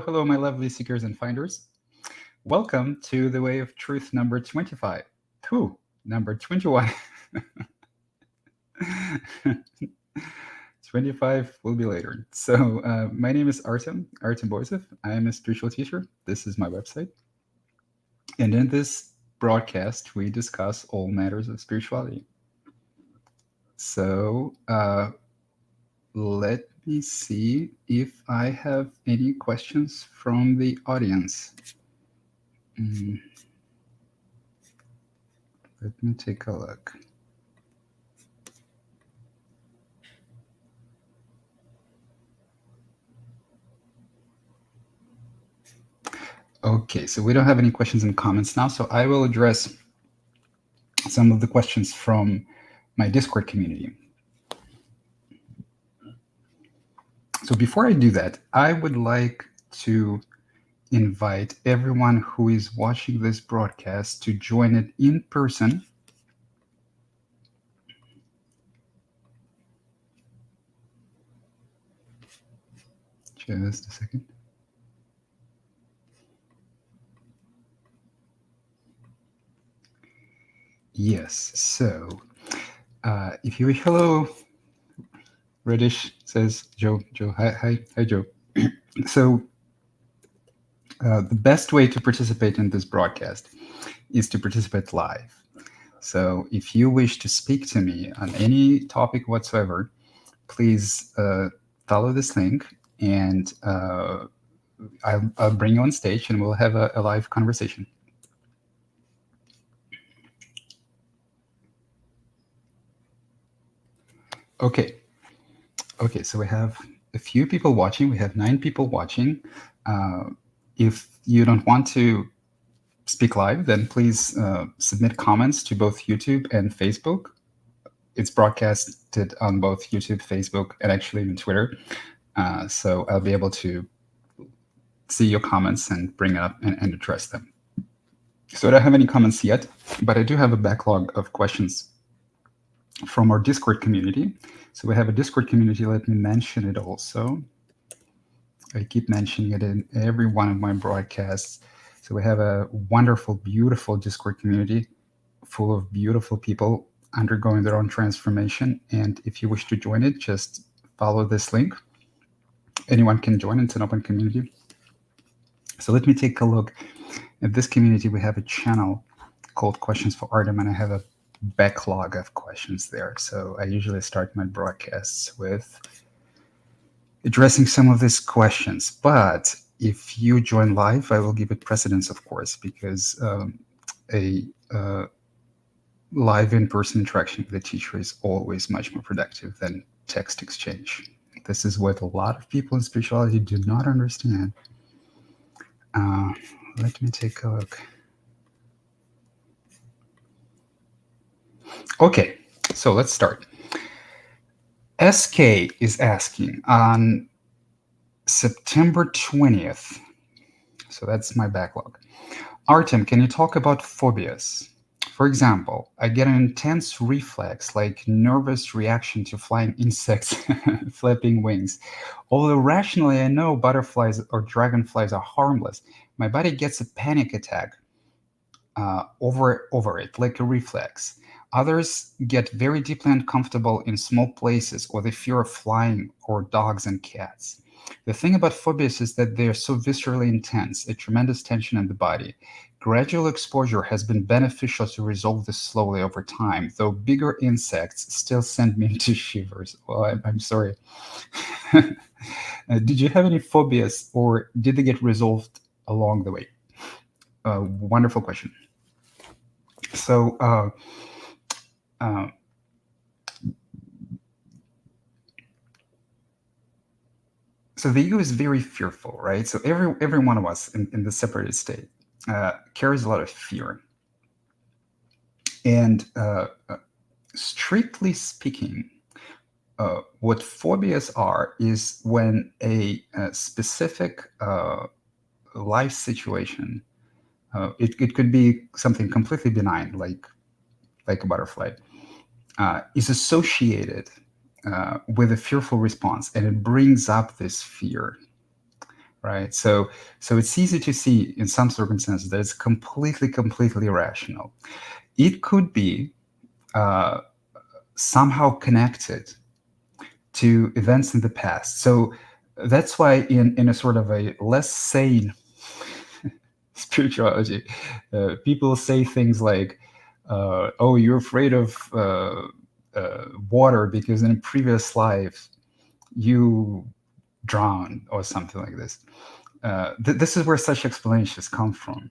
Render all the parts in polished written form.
hello, my lovely seekers and finders. Welcome to the Way of Truth number 25. Number 21. 25 will be later. So, my name is Artem Boisov. I am a spiritual teacher. This is my website. And in this broadcast, we discuss all matters of spirituality. So, let me see if I have any questions from the audience. Let me take a look. Okay, so we don't have any questions and comments now, so I will address some of the questions from my Discord community. So before I do that, I would like to invite everyone who is watching this broadcast to join it in person. Just a second. Yes, so if you wish, hello, Reddish says Joe, hi, Joe. So the best way to participate in this broadcast is to participate live. So if you wish to speak to me on any topic whatsoever, please follow this link and I'll bring you on stage and we'll have a live conversation. Okay, so we have a few people watching. We have 9 people watching. If you don't want to speak live, then please submit comments to both YouTube and Facebook. It's broadcasted on both YouTube, Facebook, and actually even Twitter. So I'll be able to see your comments and bring it up and address them. So I don't have any comments yet, but I do have a backlog of questions from our Discord community. So we have a Discord community. Let me mention it also. I keep mentioning it in every one of my broadcasts. So we have a wonderful, beautiful Discord community full of beautiful people undergoing their own transformation. And if you wish to join it, just follow this link. Anyone can join. It's an open community. So let me take a look at this community. We have a channel called Questions for Artem, and I have a backlog of questions there. So I usually start my broadcasts with addressing some of these questions. But if you join live, I will give it precedence, of course, because a live in-person interaction with the teacher is always much more productive than text exchange. This is what a lot of people in spirituality do not understand. Let me take a look. Okay, so let's start. SK is asking on September 20th, so that's my backlog. Artem, can you talk about phobias? For example, I get an intense reflex, like nervous reaction to flying insects, flapping wings. Although rationally I know butterflies or dragonflies are harmless, my body gets a panic attack over it, like a reflex. Others get very deeply uncomfortable in small places or the fear of flying or dogs and cats. The thing about phobias is that they are so viscerally intense, a tremendous tension in the body. Gradual exposure has been beneficial to resolve this slowly over time, though bigger insects still send me into shivers. Well, I'm sorry. Did you have any phobias or did they get resolved along the way? Wonderful question. So, so the ego is very fearful, right? So every one of us in the separated state carries a lot of fear. And strictly speaking, what phobias are is when a specific life situation, it could be something completely benign, like a butterfly, is associated with a fearful response, and it brings up this fear. right? So it's easy to see in some circumstances that it's completely irrational. It could be uh, somehow connected to events in the past. So that's why in a sort of a less sane spirituality, people say things like, "Oh, you're afraid of water because in a previous life you drowned," or something like this. This is where such explanations come from.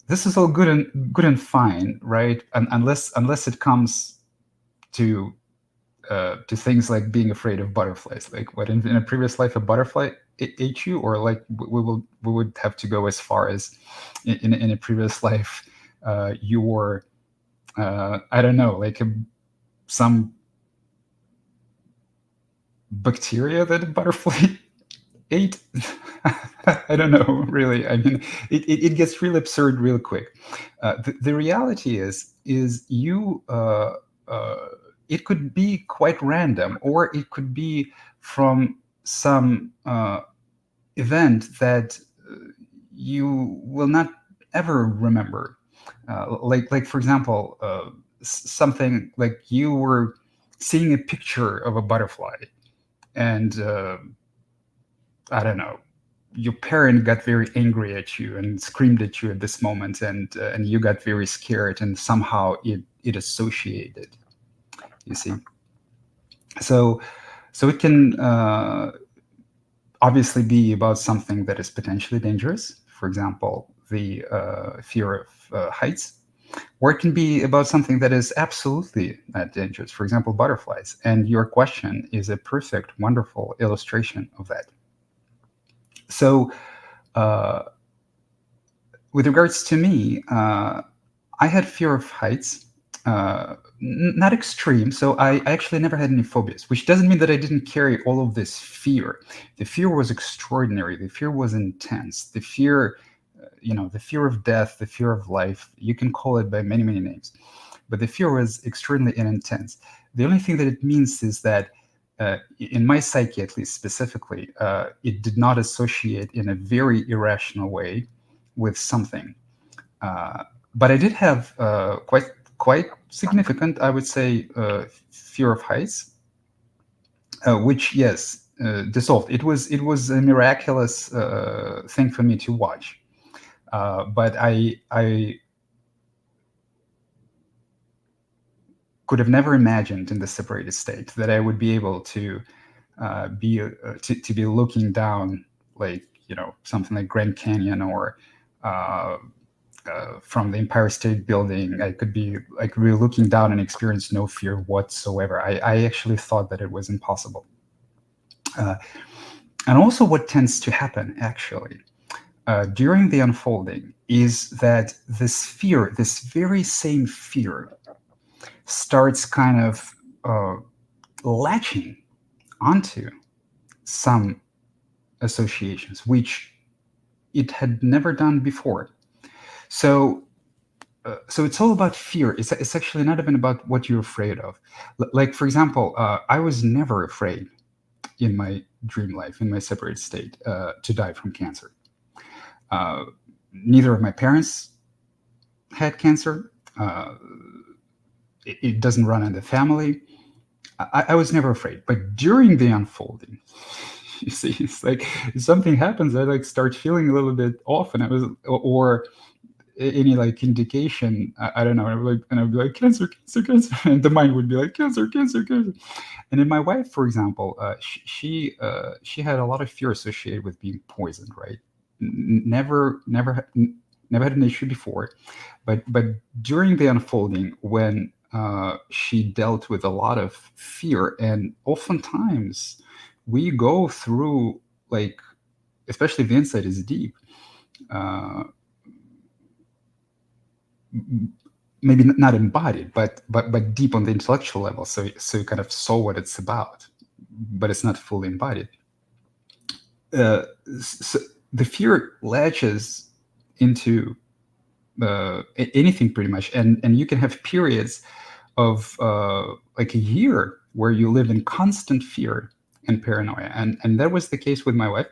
This is all good and fine, right? Unless it comes to things like being afraid of butterflies. Like, what, in a previous life a butterfly ate you, or like we would have to go as far as in a previous life you were I don't know, like some bacteria that a butterfly ate. I don't know, really. I mean, it gets real absurd real quick. The reality is you. Uh, it could be quite random, or it could be from some event that you will not ever remember. Like for example, something like you were seeing a picture of a butterfly, and I don't know, your parent got very angry at you and screamed at you at this moment, and you got very scared, and somehow it associated. You see, so it can obviously be about something that is potentially dangerous. For example, the fear of heights, or it can be about something that is absolutely not dangerous. For example, butterflies. And your question is a perfect, wonderful illustration of that. So, uh, with regards to me, I had fear of heights, not extreme. So I actually never had any phobias, which doesn't mean that I didn't carry all of this fear. The fear was extraordinary. The fear was intense. The fear, the fear of death, the fear of life. You can call it by many names, but the fear was extraordinary and intense. The only thing that it means is that in my psyche, at least specifically, it did not associate in a very irrational way with something. Uh, but I did have quite significant, I would say, fear of heights, which, yes, dissolved. It was a miraculous thing for me to watch. But I could have never imagined in the separated state that I would be able to be looking down, like, something like Grand Canyon, or uh, from the Empire State Building. I could be like really looking down and experience no fear whatsoever. I actually thought that it was impossible. Uh, and also, what tends to happen actually during the unfolding is that this fear, this very same fear, starts kind of latching onto some associations, which it had never done before. So it's all about fear. It's actually not even about what you're afraid of. Like, for example, I was never afraid in my dream life, in my separate state, to die from cancer. Uh, Neither of my parents had cancer. It doesn't run in the family. I was never afraid. But during the unfolding, you see, it's like something happens, I like start feeling a little bit off, and I was, or any like indication, I don't know, and I'd be like, cancer, and the mind would be like, cancer. And in my wife, for example, she had a lot of fear associated with being poisoned, right? Never had an issue before, but during the unfolding, when she dealt with a lot of fear, and oftentimes we go through, like, especially if the insight is deep, uh, maybe not embodied, but deep on the intellectual level. So you kind of saw what it's about, but it's not fully embodied. So the fear latches into anything pretty much, and you can have periods of like a year where you live in constant fear and paranoia, and that was the case with my wife.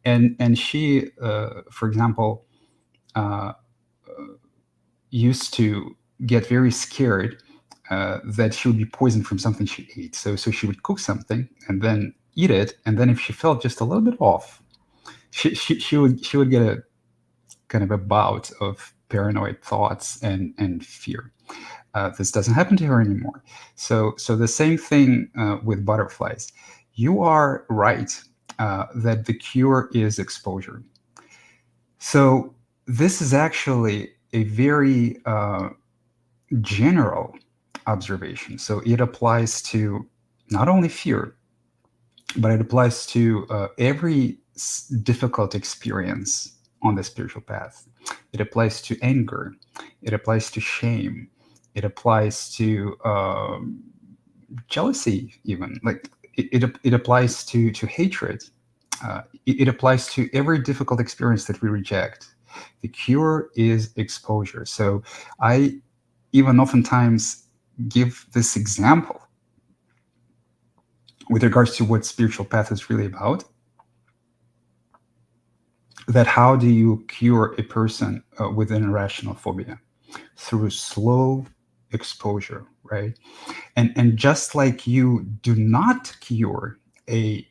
And she, for example, uh, used to get very scared that she would be poisoned from something she ate. So she would cook something and then eat it, and then if she felt just a little bit off, she would get a kind of a bout of paranoid thoughts and fear. This doesn't happen to her anymore. So the same thing with butterflies. You are right that the cure is exposure. So this is actually a very general observation. So it applies to not only fear, but it applies to every difficult experience on the spiritual path. It applies to anger. It applies to shame. It applies to jealousy, even. Like it applies to hatred. It applies to every difficult experience that we reject. The cure is exposure. So I even oftentimes give this example with regards to what spiritual path is really about, that how do you cure a person with an irrational phobia? Through slow exposure, right? And just like you do not cure a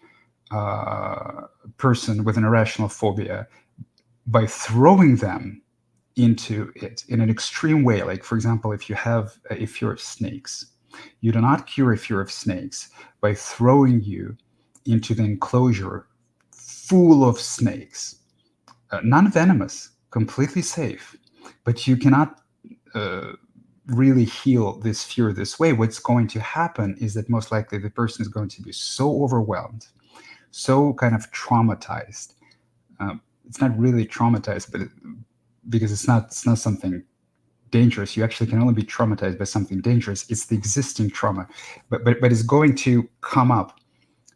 person with an irrational phobia by throwing them into it in an extreme way, like for example, if you have a fear of snakes, you do not cure a fear of snakes by throwing you into the enclosure full of snakes, non-venomous, completely safe, but you cannot really heal this fear this way. What's going to happen is that most likely the person is going to be so overwhelmed, so kind of traumatized. It's not really traumatized, but because it's not something dangerous. You actually can only be traumatized by something dangerous. It's the existing trauma, but it's going to come up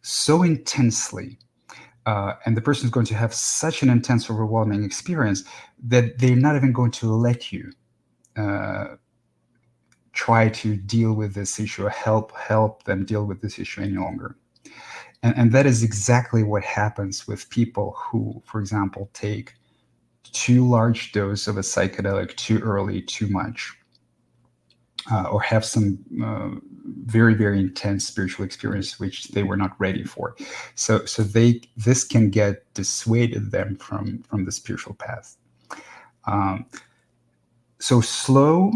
so intensely, and the person is going to have such an intense, overwhelming experience that they're not even going to let you try to deal with this issue or help them deal with this issue any longer. And that is exactly what happens with people who, for example, take too large dose of a psychedelic too early, too much, or have some very, very intense spiritual experience which they were not ready for. So this can get dissuaded them from the spiritual path. So slow,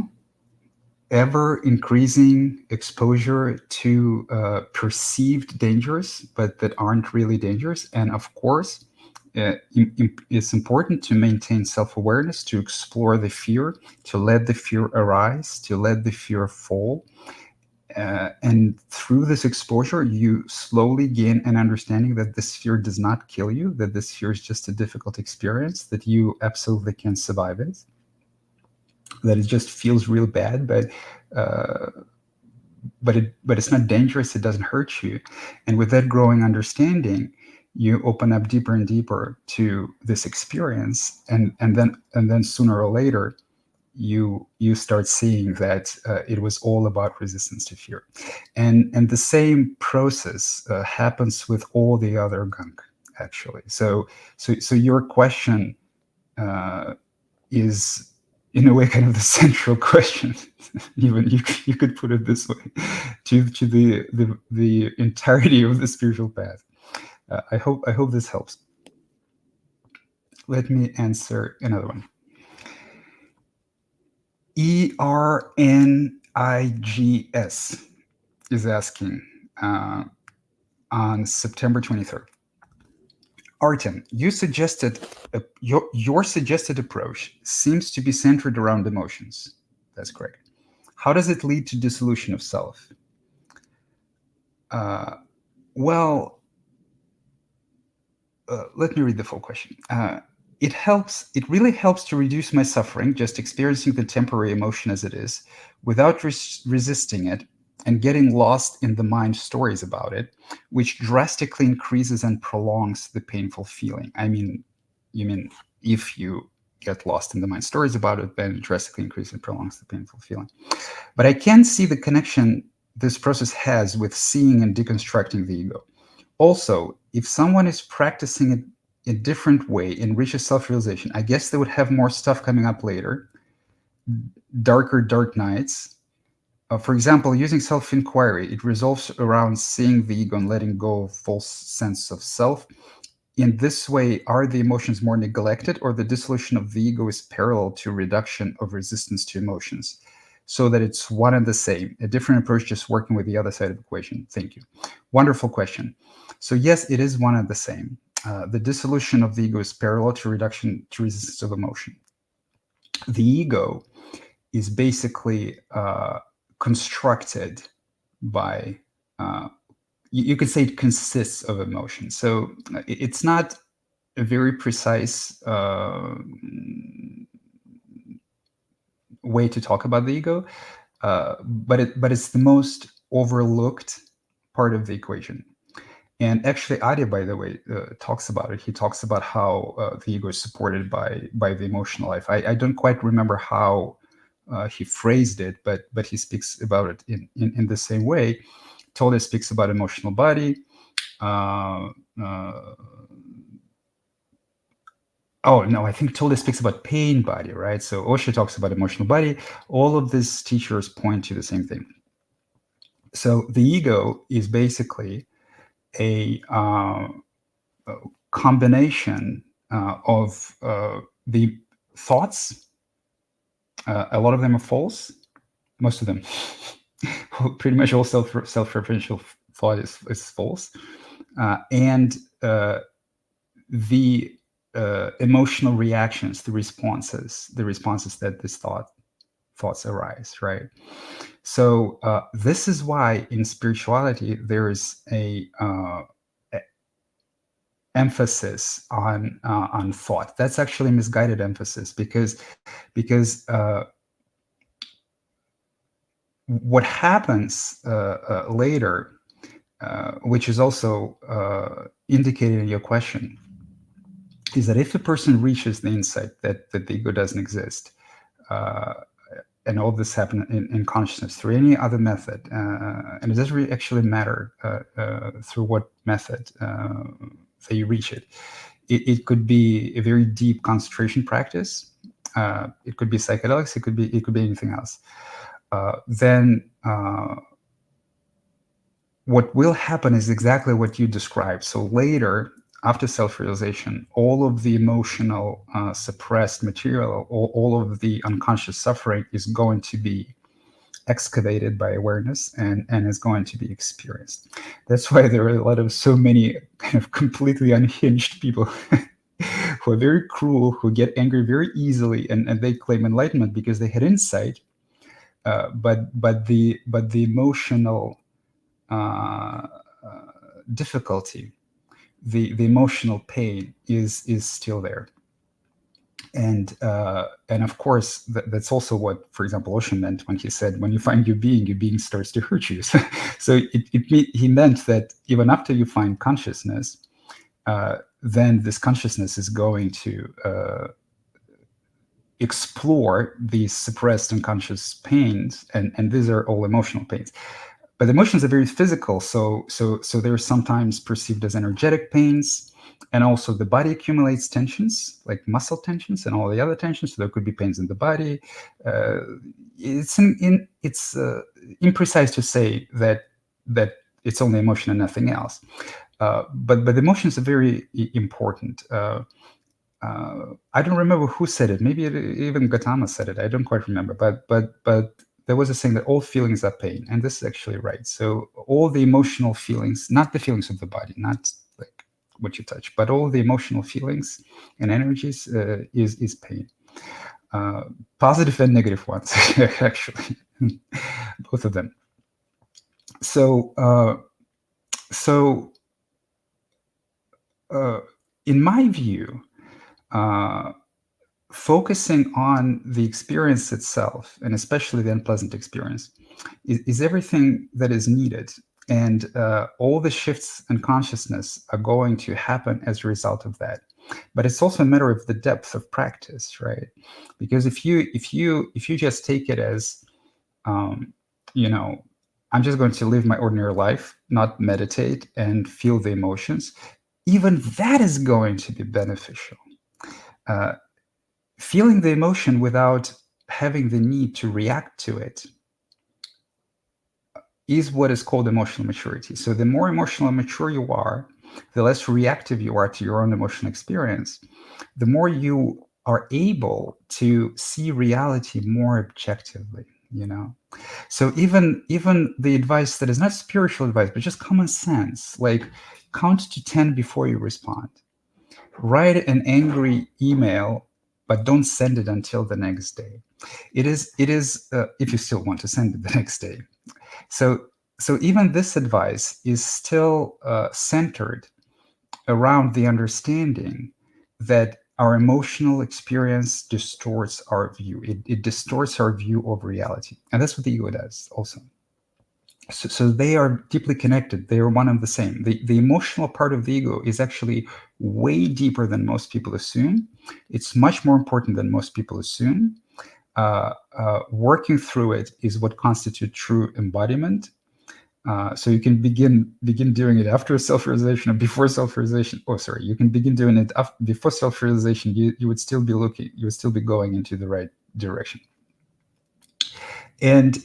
ever increasing exposure to perceived dangers, but that aren't really dangerous. And of course, it's important to maintain self-awareness, to explore the fear, to let the fear arise, to let the fear fall. And through this exposure, you slowly gain an understanding that this fear does not kill you, that this fear is just a difficult experience, that you absolutely can survive it, that it just feels real bad, but it's not dangerous. It doesn't hurt you. And with that growing understanding, you open up deeper and deeper to this experience, and then sooner or later, you start seeing that it was all about resistance to fear, and the same process happens with all the other gunk, actually. So your question is in a way kind of the central question. Even you could put it this way, to the entirety of the spiritual path. I hope this helps. Let me answer another one. ERNIGS is asking on September 23rd. Artem, your suggested approach seems to be centered around emotions. That's correct. How does it lead to dissolution of self? Let me read the full question. It really helps to reduce my suffering, just experiencing the temporary emotion as it is, without resisting it and getting lost in the mind stories about it, which drastically increases and prolongs the painful feeling. I mean, you mean if you get lost in the mind stories about it, then it drastically increases and prolongs the painful feeling. But I can see the connection this process has with seeing and deconstructing the ego. Also, if someone is practicing it a different way enriches self-realization. I guess they would have more stuff coming up later, darker dark nights. For example, using self-inquiry, it revolves around seeing the ego and letting go of false sense of self. In this way, are the emotions more neglected, or the dissolution of the ego is parallel to reduction of resistance to emotions? So that it's one and the same, a different approach, just working with the other side of the equation. Thank you. Wonderful question. So yes, it is one and the same. The dissolution of the ego is parallel to reduction to resistance of emotion. The ego is basically constructed by, you could say it consists of emotions. So it's not a very precise way to talk about the ego, but it's the most overlooked part of the equation. And actually, Adi, by the way, talks about it. He talks about how the ego is supported by the emotional life. I don't quite remember how he phrased it, but he speaks about it in the same way. Tolle speaks about emotional body. Oh no, I think Tolle speaks about pain body, right? So Osho talks about emotional body. All of these teachers point to the same thing. So the ego is basically a combination of the thoughts. A lot of them are false. Most of them, pretty much all self-referential thought is false, and the emotional reactions, the responses that these thoughts arise, right? So this is why in spirituality there is a emphasis on thought. That's actually a misguided emphasis, because what happens later, which is also indicated in your question, is that if a person reaches the insight that the ego doesn't exist, and all this happens in consciousness through any other method, and it doesn't really actually matter through what method that you reach it. It could be a very deep concentration practice. It could be psychedelics. It could be anything else. Then what will happen is exactly what you described. So later, after self-realization, all of the emotional suppressed material, all of the unconscious suffering is going to be excavated by awareness and is going to be experienced. That's why there are so many kind of completely unhinged people who are very cruel, who get angry very easily, and they claim enlightenment because they had insight. But the emotional difficulty, the emotional pain is still there. And of course, that's also what, for example, Osho meant when he said, when you find your being starts to hurt you. So he meant that even after you find consciousness, then this consciousness is going to explore these suppressed unconscious pains, and these are all emotional pains. But emotions are very physical, so they're sometimes perceived as energetic pains. And also the body accumulates tensions, like muscle tensions and all the other tensions. So there could be pains in the body. It's imprecise to say that it's only emotion and nothing else. But emotions are very important. I don't remember who said it. Maybe even Gautama said it. I don't quite remember. But there was a saying that all feelings are pain, and this is actually right. So all the emotional feelings, not the feelings of the body, not like what you touch, but all the emotional feelings and energies is pain. Positive and negative ones, actually, both of them. So in my view, focusing on the experience itself, and especially the unpleasant experience, is everything that is needed. And all the shifts in consciousness are going to happen as a result of that. But it's also a matter of the depth of practice, right? Because if you just take it as, I'm just going to live my ordinary life, not meditate and feel the emotions, even that is going to be beneficial. Uh, Feeling the emotion without having the need to react to it is what is called emotional maturity. So the more emotionally mature you are, the less reactive you are to your own emotional experience, the more you are able to see reality more objectively, you know. So even the advice that is not spiritual advice but just common sense, like count to 10 before you respond, write an angry email but don't send it until the next day. It is if you still want to send it the next day. So so even this advice is still centered around the understanding that our emotional experience distorts our view. It distorts our view of reality. And that's what the ego does also. So they are deeply connected. They are one and the same. The emotional part of the ego is actually way deeper than most people assume. It's much more important than most people assume. Working through it is what constitutes true embodiment. So you can begin doing it after self-realization or before self-realization. Oh, sorry, you can begin doing it before self-realization. You would still be looking. You would still be going into the right direction. And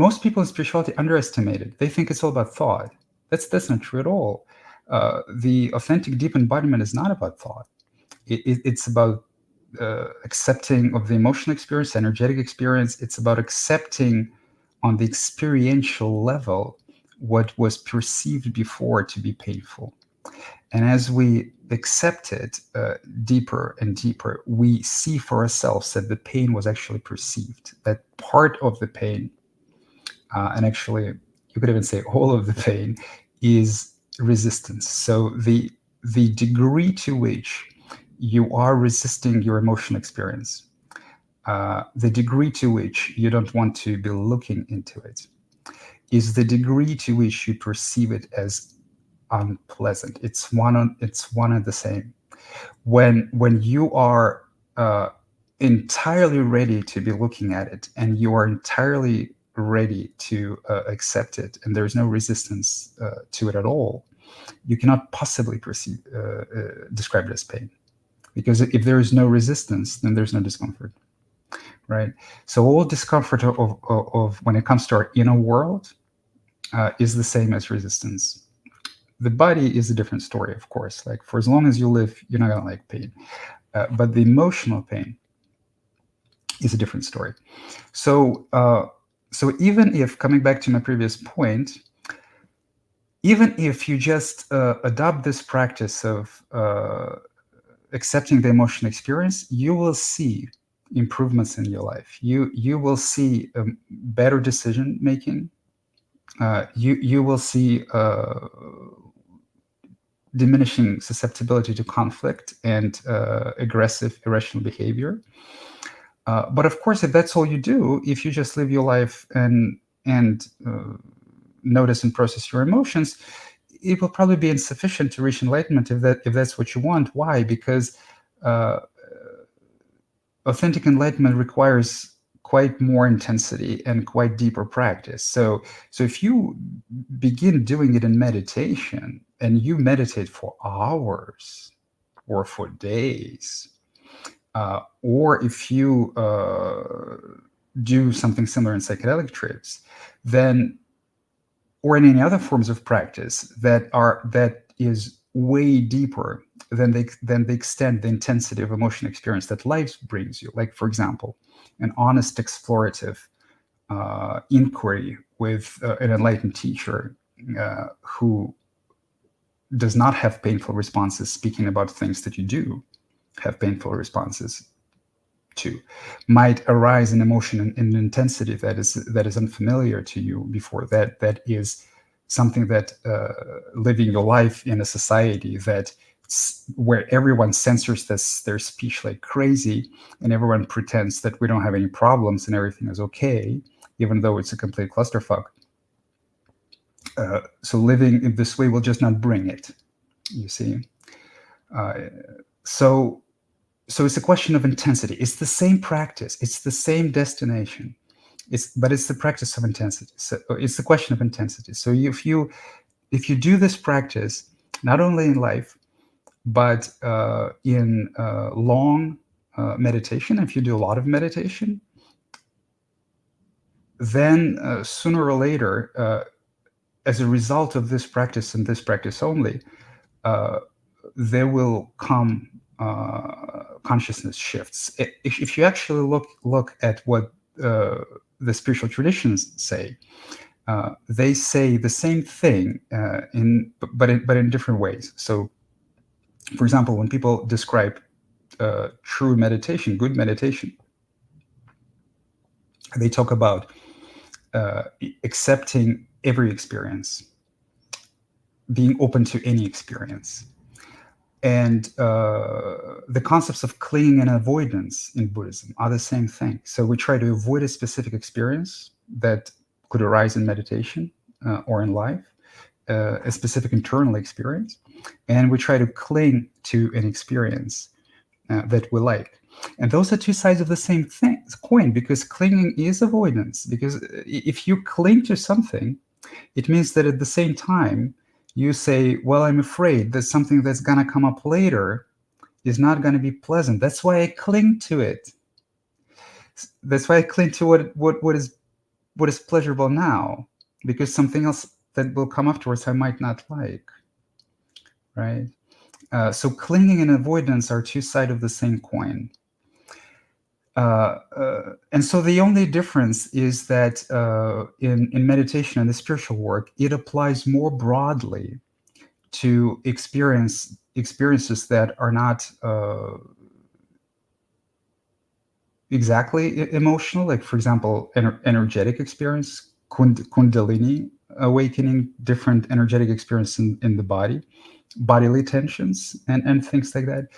most people in spirituality underestimate it. They think it's all about thought. That's not true at all. The authentic deep embodiment is not about thought. It's about accepting of the emotional experience, energetic experience. It's about accepting on the experiential level what was perceived before to be painful. And as we accept it deeper and deeper, we see for ourselves that the pain was actually perceived, that part of the pain, and actually you could even say all of the pain, is resistance. So the degree to which you are resisting your emotional experience, the degree to which you don't want to be looking into it, is the degree to which you perceive it as unpleasant. It's one and the same. When you are entirely ready to be looking at it, and you are entirely ready to accept it, and there's no resistance to it at all, you cannot possibly describe it as pain, because if there is no resistance, then there's no discomfort, right? So all discomfort of when it comes to our inner world is the same as resistance. The body is a different story, of course. Like, for as long as you live, you're not gonna like pain, but the emotional pain is a different story. So even if, coming back to my previous point, even if you just adopt this practice of accepting the emotional experience, you will see improvements in your life. You will see better decision making. You will see diminishing susceptibility to conflict and aggressive, irrational behavior. But of course, if that's all you do, if you just live your life and notice and process your emotions, it will probably be insufficient to reach enlightenment if that's what you want. Why? Because authentic enlightenment requires quite more intensity and quite deeper practice. So if you begin doing it in meditation, and you meditate for hours or for days, or if you do something similar in psychedelic trips, then, or in any other forms of practice that is way deeper than the extent, the intensity of emotional experience that life brings you. Like, for example, an honest explorative inquiry with an enlightened teacher who does not have painful responses, speaking about things that you do have painful responses to, might arise in emotion and in intensity that is unfamiliar to you before. That is something that living your life in a society where everyone censors their speech like crazy, and everyone pretends that we don't have any problems and everything is okay, even though it's a complete clusterfuck. So living in this way will just not bring it, you see. So it's a question of intensity. It's the same practice. It's the same destination. But it's the practice of intensity. So it's the question of intensity. So if you do this practice not only in life, but in long meditation. If you do a lot of meditation, then sooner or later, as a result of this practice and this practice only, there will come consciousness shifts. If you actually look at what the spiritual traditions say, they say the same thing but in different ways. So, for example, when people describe true meditation, good meditation, they talk about accepting every experience, being open to any experience. And the concepts of clinging and avoidance in Buddhism are the same thing. So we try to avoid a specific experience that could arise in meditation or in life, a specific internal experience, and we try to cling to an experience that we like. And those are two sides of the same coin, because clinging is avoidance. Because if you cling to something, it means that at the same time, you say, well, I'm afraid that something that's going to come up later is not going to be pleasant. That's why I cling to it. That's why I cling to what is pleasurable now, because something else that will come afterwards I might not like, right? So clinging and avoidance are two sides of the same coin. And so the only difference is that in meditation and the spiritual work, it applies more broadly to experiences that are not exactly emotional, like, for example, energetic experience, kundalini awakening, different energetic experience in the body, bodily tensions, and things like that.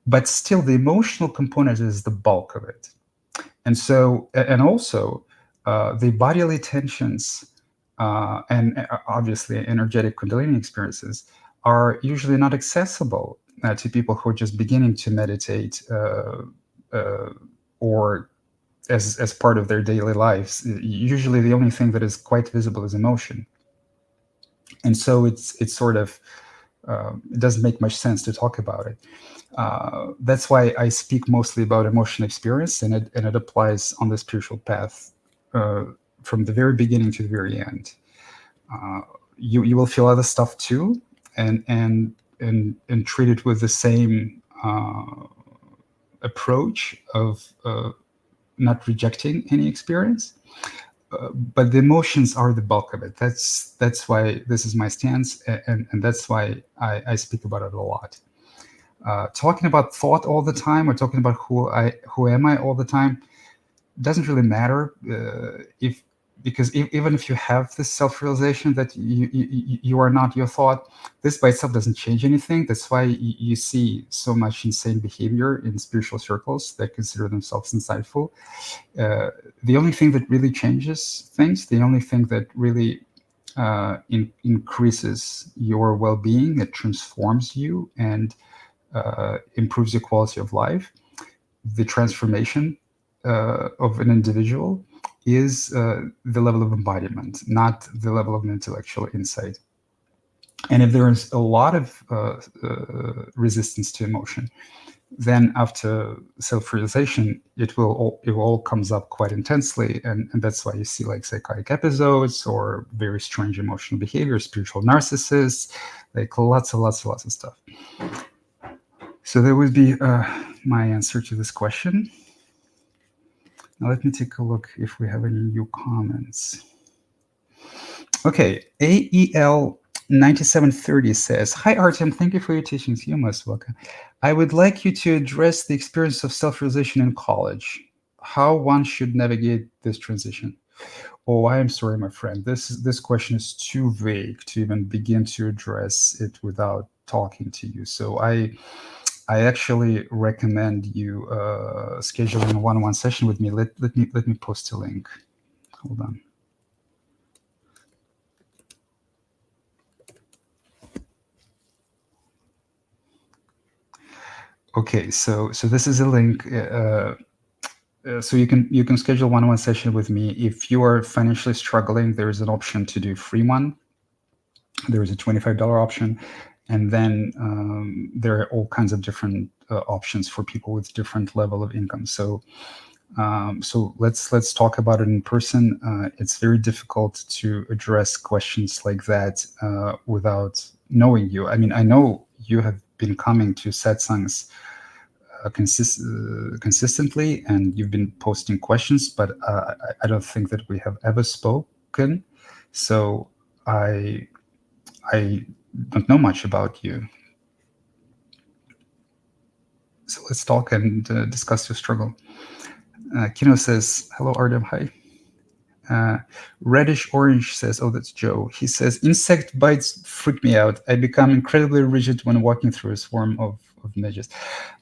But still, the emotional component is the bulk of it. And so, and also, the bodily tensions and obviously energetic kundalini experiences are usually not accessible to people who are just beginning to meditate or as part of their daily lives. Usually, the only thing that is quite visible is emotion, and so it's sort of it doesn't make much sense to talk about it. That's why I speak mostly about emotional experience, and it applies on the spiritual path from the very beginning to the very end. You will feel other stuff too, and treat it with the same approach of not rejecting any experience. But the emotions are the bulk of it. That's why this is my stance, and that's why I speak about it a lot. Talking about thought all the time, or talking about who am I all the time, doesn't really matter. Because even if you have this self-realization that you are not your thought, this by itself doesn't change anything. That's why you see so much insane behavior in spiritual circles that consider themselves insightful. The only thing that really changes things, the only thing that really increases your well-being, it transforms you and improves your quality of life, the transformation of an individual, is the level of embodiment, not the level of intellectual insight. And if there is a lot of resistance to emotion, then after self-realization, it all comes up quite intensely, and that's why you see like psychotic episodes or very strange emotional behavior, spiritual narcissists, like lots of stuff. So that would be my answer to this question. Now let me take a look if we have any new comments. Okay, AEL 9730 says, "Hi Artem, thank you for your teachings. You're most welcome. I would like you to address the experience of self-realization in college, how one should navigate this transition." Oh, I am sorry, my friend. This question is too vague to even begin to address it without talking to you. So I actually recommend you scheduling a one-on-one session with me. Let me post a link. Hold on. Okay, so this is a link. So you can schedule one-on-one session with me. If you are financially struggling, there is an option to do free one. There is a $25 option, And then there are all kinds of different options for people with different level of income. So let's talk about it in person. It's very difficult to address questions like that without knowing you. I mean, I know you have been coming to Satsangs consistently, and you've been posting questions, but I don't think that we have ever spoken. So I don't know much about you. So let's talk and discuss your struggle. Kino says, hello, Artem. Hi. Reddish Orange says, oh, that's Joe. He says, insect bites freak me out. I become incredibly rigid when walking through a swarm of midges.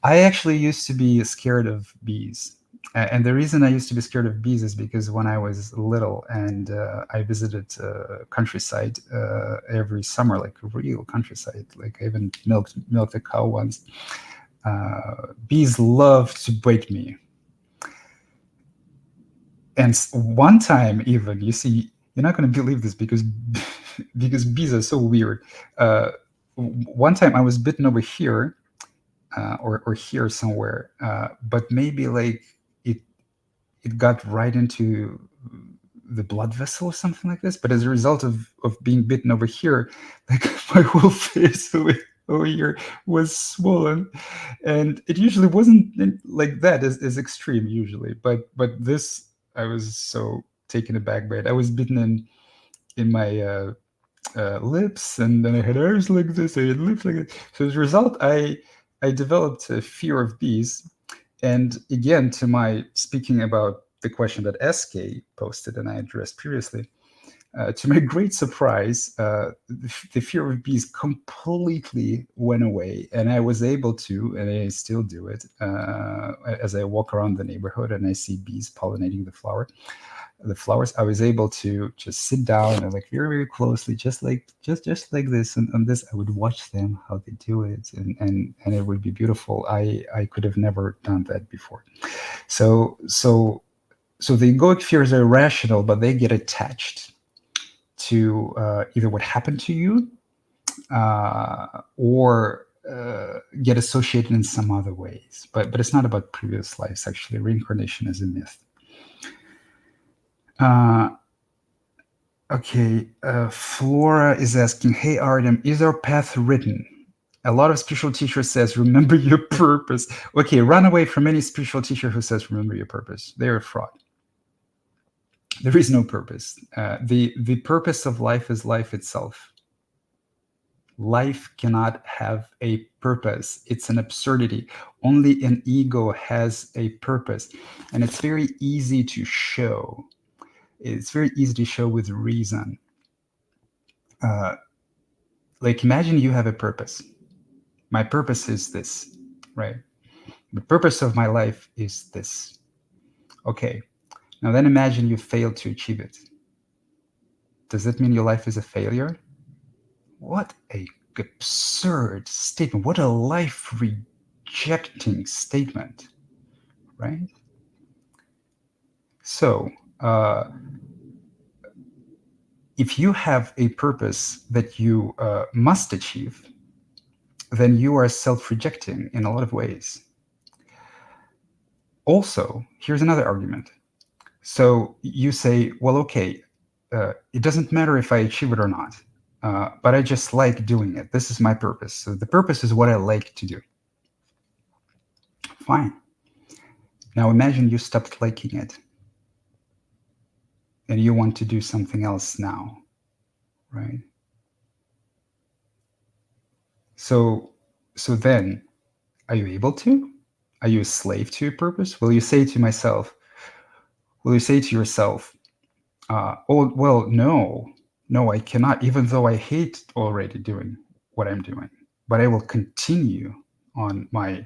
I actually used to be scared of bees. And the reason I used to be scared of bees is because when I was little and I visited countryside every summer, like real countryside, like I even milked a cow once. Bees love to bite me. And one time, even, you see, you're not going to believe this because bees are so weird. One time I was bitten over here, or here somewhere, but maybe like it got right into the blood vessel or something like this. But as a result of being bitten over here, like my whole face over here was swollen, and it usually wasn't like that as extreme usually. But this, I was so taken aback by it. I was bitten in my lips, and then I had eyes like this. I had lips like this. So as a result, I developed a fear of bees. And again, to my speaking about the question that SK posted and I addressed previously, to my great surprise, the fear of bees completely went away, and I was able to, and I still do it, as I walk around the neighborhood and I see bees pollinating the flowers. I was able to just sit down and like very closely, just like this, and on this I would watch them how they do it, and it would be beautiful. I could have never done that before. So the egoic fears are irrational, but they get attached to either what happened to you or get associated in some other ways. But it's not about previous lives. Actually, reincarnation is a myth. Okay, Flora is asking, hey Artem, is our path written? A lot of spiritual teachers says, remember your purpose. Okay, run away from any spiritual teacher who says, remember your purpose. They're a fraud. There is no purpose. The purpose of life is life itself. Life cannot have a purpose. It's an absurdity. Only an ego has a purpose. And it's very easy to show. It's very easy to show with reason. Like imagine you have a purpose. My purpose is this, right? The purpose of my life is this. Okay. Now then imagine you failed to achieve it. Does that mean your life is a failure? What a absurd statement. What a life rejecting statement, right? So, if you have a purpose that you must achieve, then you are self-rejecting in a lot of ways. Also, here's another argument. So you say, well, okay, it doesn't matter if I achieve it or not, but I just like doing it. This is my purpose. So the purpose is what I like to do. Fine. Now imagine you stopped liking it and you want to do something else now, right? So then, are you able to? Are you a slave to your purpose? Will you say to yourself, oh, well, no, I cannot, even though I hate already doing what I'm doing, but I will continue on my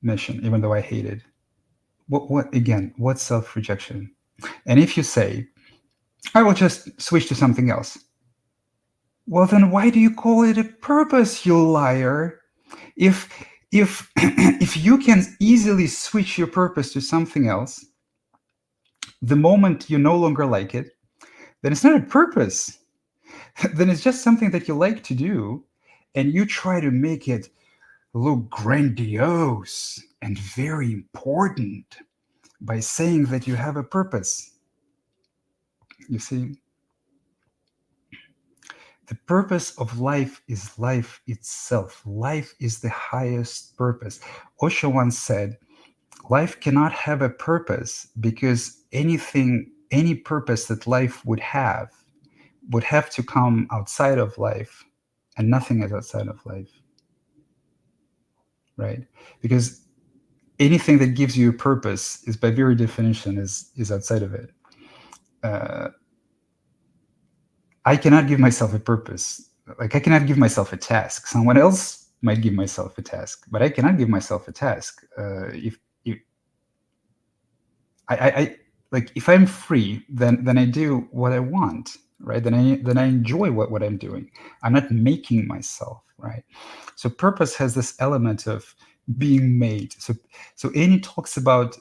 mission, even though I hate it. What's self-rejection? And if you say, I will just switch to something else, well, then why do you call it a purpose, you liar? If if you can easily switch your purpose to something else, the moment you no longer like it, then it's not a purpose. Then it's just something that you like to do, and you try to make it look grandiose and very important by saying that you have a purpose. You see, the purpose of life is life itself. Life is the highest purpose. Osho once said, life cannot have a purpose because any purpose that life would have to come outside of life, and nothing is outside of life, right? Because anything that gives you a purpose is, by very definition, is outside of it. I cannot give myself a purpose. Like, I cannot give myself a task. Someone else might give myself a task, but I cannot give myself a task. If I like, if I'm free, then I do what I want, right? Then I enjoy what I'm doing. I'm not making myself, right? So purpose has this element of being made. So Annie talks about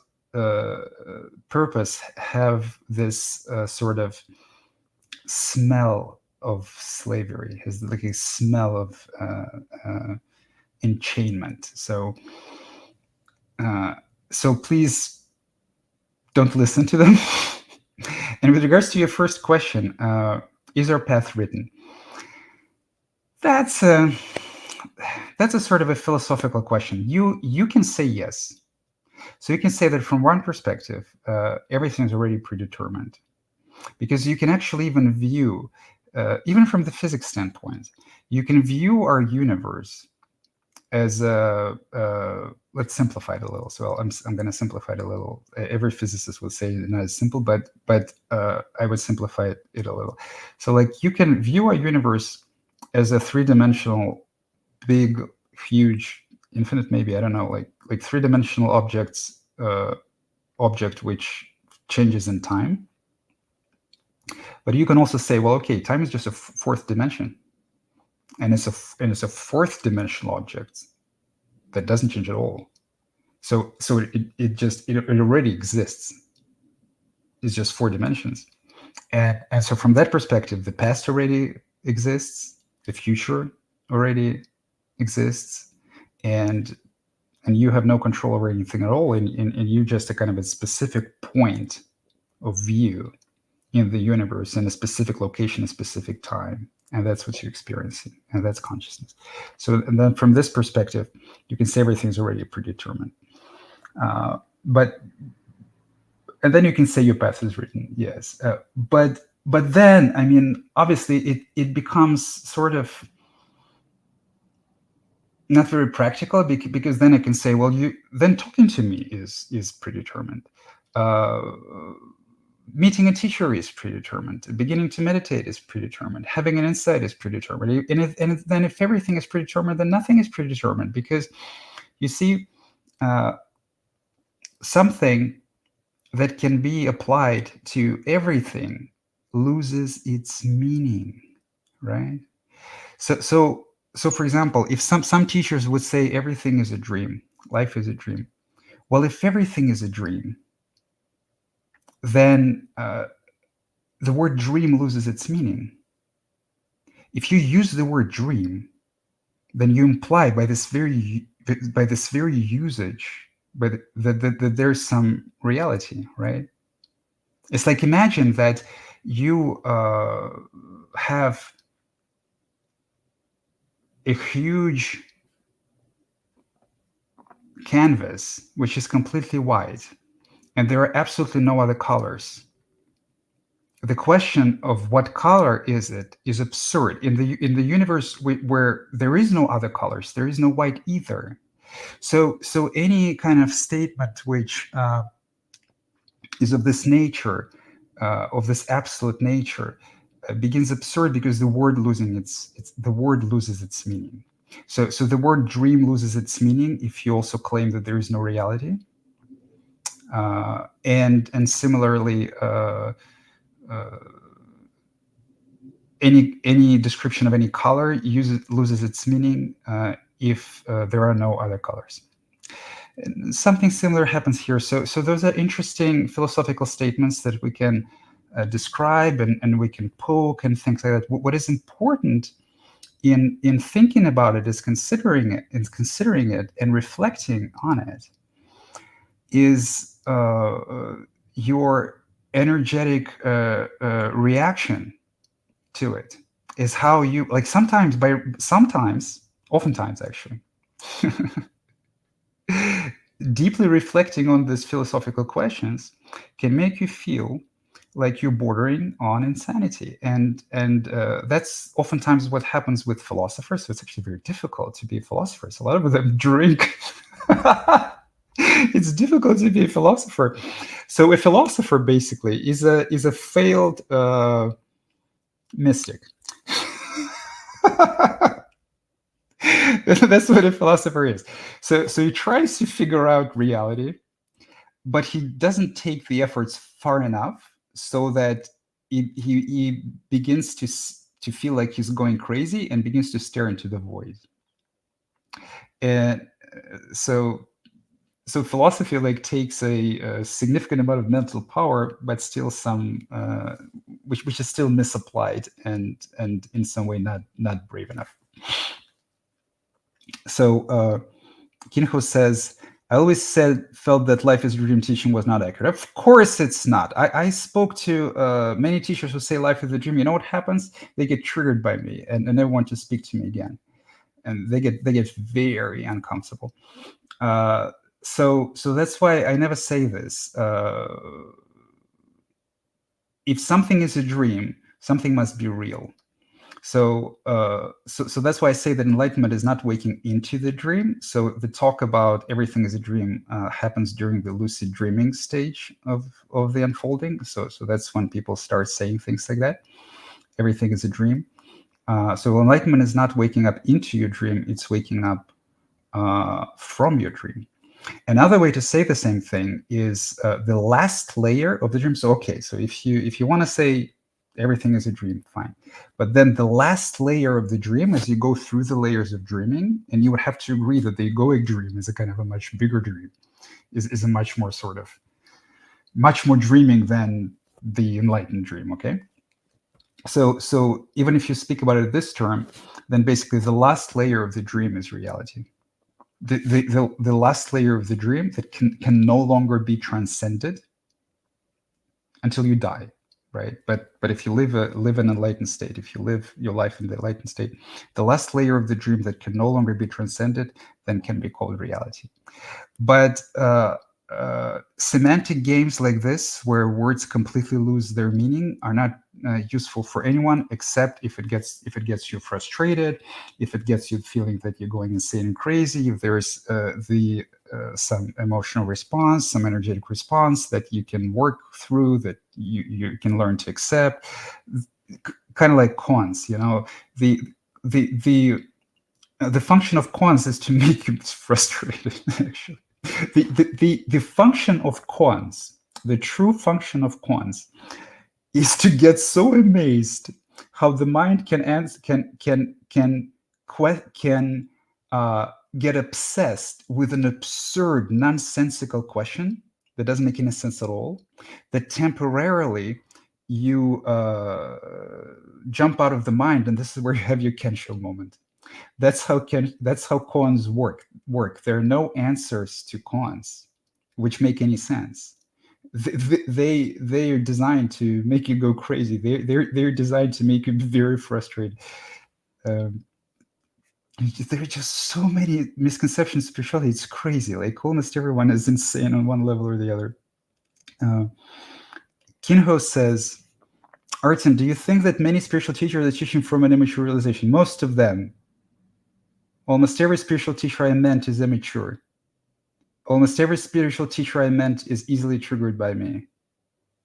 purpose have this sort of smell of slavery, has like a smell of enchainment. So please don't listen to them. And with regards to your first question, is our path written? That's a sort of a philosophical question. You can say yes. So you can say that from one perspective, everything's already predetermined, because you can actually even view, even from the physics standpoint, you can view our universe as let's simplify it a little. So I'm going to simplify it a little. Every physicist would say not as simple, but I would simplify it a little. So like, you can view our universe as a three-dimensional, big, huge, infinite, maybe, I don't know, like three-dimensional object which changes in time. But you can also say, well, okay, time is just a fourth dimension, and it's a fourth dimensional object that doesn't change at all. So it already exists. It's just four dimensions, and so from that perspective, the past already exists, the future already exists, and you have no control over anything at all, and you just a kind of a specific point of view in the universe, in a specific location, a specific time, and that's what you're experiencing, and that's consciousness. So, and then from this perspective, you can say everything's already predetermined. And then you can say your path is written, yes. But then, I mean, obviously, it becomes sort of not very practical, because then I can say, well, then talking to me is predetermined. Meeting a teacher is predetermined. Beginning to meditate is predetermined. Having an insight is predetermined. And then if everything is predetermined, then nothing is predetermined, because you see, something that can be applied to everything loses its meaning, right? So for example, if some teachers would say everything is a dream, life is a dream. Well, if everything is a dream, then the word dream loses its meaning. If you use the word dream, then you imply by this very usage that there's some reality, right? It's like, imagine that you have a huge canvas which is completely white, and there are absolutely no other colors. The question of what color is it is absurd. In the universe where there is no other colors, there is no white either. So any kind of statement which is of this nature, of this absolute nature, begins absurd, because the word loses its meaning. So the word dream loses its meaning if you also claim that there is no reality. And similarly, any description of any color loses its meaning if there are no other colors. And something similar happens here. So those are interesting philosophical statements that we can describe and we can poke and things like that. What is important in thinking about it, is considering it and reflecting on it, is your energetic reaction to it, is how you, like, oftentimes actually, deeply reflecting on these philosophical questions can make you feel like you're bordering on insanity, and that's oftentimes what happens with philosophers. So it's actually very difficult to be a philosopher. So a lot of them drink. It's difficult to be a philosopher. So a philosopher basically is a failed mystic. That's what a philosopher is. So he tries to figure out reality, but he doesn't take the efforts far enough so that he begins to feel like he's going crazy and begins to stare into the void. And so philosophy, like, takes a significant amount of mental power, but still some which is still misapplied and in some way not brave enough. So Kinho says, I always felt that life is a dream teaching was not accurate. Of course it's not. I spoke to many teachers who say life is a dream. You know what happens? They get triggered by me and never want to speak to me again. And they get very uncomfortable. So that's why I never say this. If something is a dream, something must be real. So that's why I say that enlightenment is not waking into the dream. So the talk about everything is a dream happens during the lucid dreaming stage of the unfolding. So that's when people start saying things like that. Everything is a dream. So enlightenment is not waking up into your dream; it's waking up from your dream. Another way to say the same thing is the last layer of the dream. So okay, so if you want to say everything is a dream, fine. But then the last layer of the dream, as you go through the layers of dreaming, and you would have to agree that the egoic dream is a kind of a much bigger dream, is a much more dreaming than the enlightened dream, okay? So even if you speak about it this term, then basically the last layer of the dream is reality. The last layer of the dream that can no longer be transcended until you die. Right, but if you live an enlightened state, if you live your life in the enlightened state, the last layer of the dream that can no longer be transcended then can be called reality. But semantic games like this, where words completely lose their meaning, are not useful for anyone, except if it gets you frustrated, if it gets you feeling that you're going insane and crazy, if there's some emotional response, some energetic response that you can work through, that you can learn to accept, kind of like koans. The function of koans is to make you frustrated. Actually, the function of koans, the true function of koans, is to get so amazed how the mind can get obsessed with an absurd, nonsensical question that doesn't make any sense at all, that temporarily you jump out of the mind, and this is where you have your Kensho moment. That's how koans work. There are no answers to koans which make any sense. They are designed to make you go crazy. They're designed to make you very frustrated. There are just so many misconceptions of spirituality. It's crazy. Like almost everyone is insane on one level or the other. Kinho says, Artem, do you think that many spiritual teachers are teaching from an immature realization? Most of them. Almost every spiritual teacher I met is immature. Almost every spiritual teacher I met is easily triggered by me.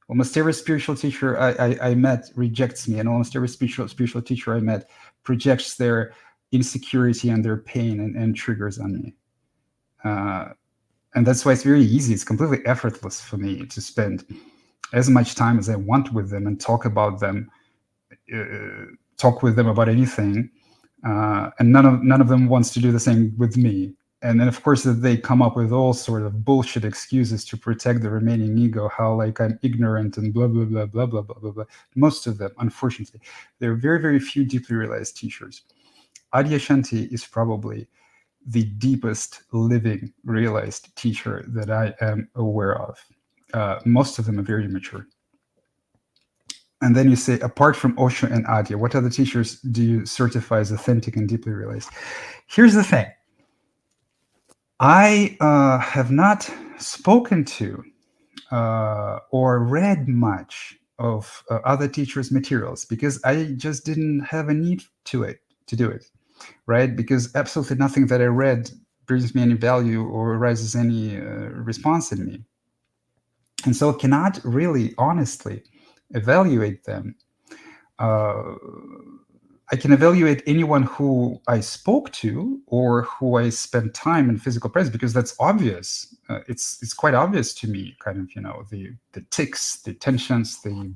Almost every spiritual teacher I met rejects me, and almost every spiritual teacher I met projects their insecurity and their pain and triggers on me. And that's why it's very easy. It's completely effortless for me to spend as much time as I want with them and talk with them about anything. And none of them wants to do the same with me. And then, of course, they come up with all sort of bullshit excuses to protect the remaining ego, how like I'm ignorant and blah, blah, blah, blah, blah, blah, blah, blah. Most of them, unfortunately, there are very, very few deeply realized teachers. Adyashanti is probably the deepest living realized teacher that I am aware of. Most of them are very immature. And then you say, apart from Osho and Adya, what other teachers do you certify as authentic and deeply realized? Here's the thing. I have not spoken to or read much of other teachers' materials because I just didn't have a need to do it, right? Because absolutely nothing that I read brings me any value or arises any response in me. And so I cannot really honestly evaluate them. I can evaluate anyone who I spoke to or who I spent time in physical presence because that's obvious. It's quite obvious to me, kind of, the tics, the tensions, the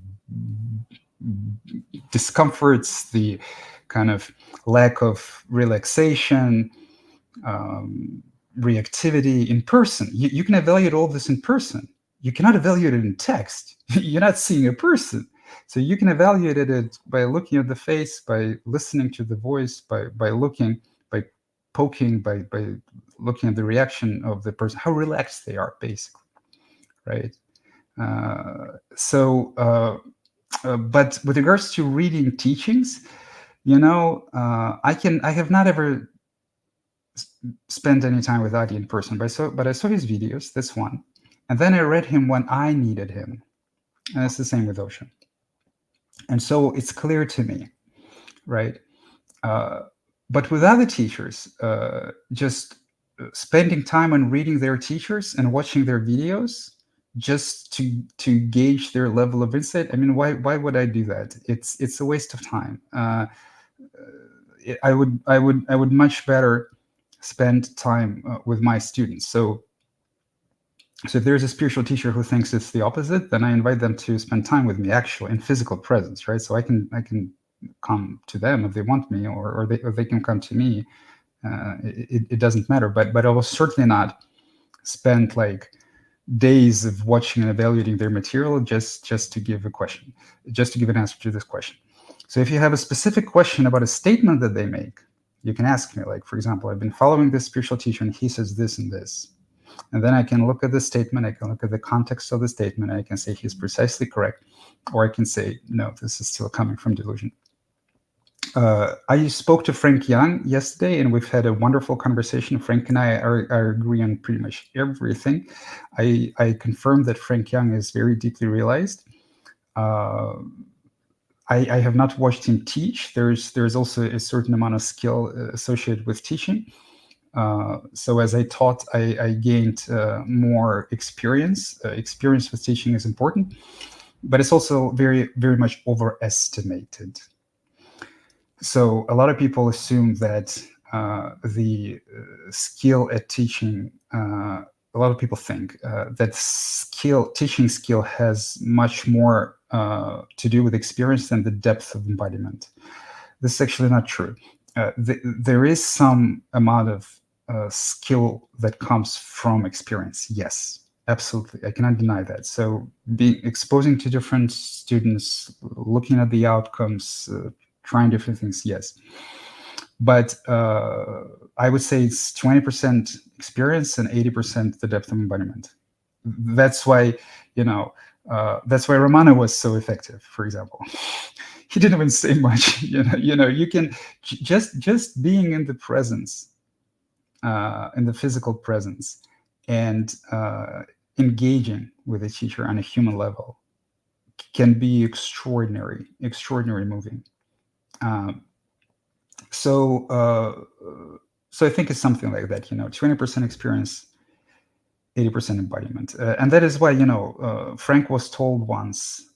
discomforts, the kind of lack of relaxation, reactivity in person. You can evaluate all this in person. You cannot evaluate it in text. You're not seeing a person. So you can evaluate it by looking at the face, by listening to the voice, by looking, by poking, by looking at the reaction of the person, how relaxed they are, basically, right? But with regards to reading teachings, I have not ever spent any time with Adi in person, but I saw his videos. That's one, and then I read him when I needed him, and it's the same with Ocean. And so it's clear to me, right? But with other teachers, just spending time on reading their teachers and watching their videos just to gauge their level of insight. I mean, why would I do that? It's a waste of time. I would much better spend time with my students. So if there's a spiritual teacher who thinks it's the opposite, then I invite them to spend time with me, actually, in physical presence, right? So I can come to them if they want me, or they can come to me. It doesn't matter. But I will certainly not spend like days of watching and evaluating their material just to give a question, just to give an answer to this question. So if you have a specific question about a statement that they make, you can ask me, like, for example, I've been following this spiritual teacher and he says this and this. And then I can look at the statement, I can look at the context of the statement, and I can say he's precisely correct, or I can say, no, this is still coming from delusion. I spoke to Frank Young yesterday, and we've had a wonderful conversation. Frank and I are agree on pretty much everything. I confirmed that Frank Young is very deeply realized. I have not watched him teach. There's also a certain amount of skill associated with teaching. So as I taught, I gained more experience. Experience with teaching is important, but it's also very, very much overestimated. So a lot of people assume that the skill at teaching, a lot of people think that teaching skill has much more to do with experience than the depth of embodiment. This is actually not true. There is some amount of skill that comes from experience. Yes, absolutely. I cannot deny that. So exposing to different students, looking at the outcomes, trying different things, yes. But I would say it's 20% experience and 80% the depth of embodiment. That's why, that's why Ramana was so effective, for example. He didn't even say much. You can just being in the presence, in the physical presence, and engaging with a teacher on a human level can be extraordinary moving. So I think it's something like that. 20% experience, 80% embodiment, and that is why Frank was told once.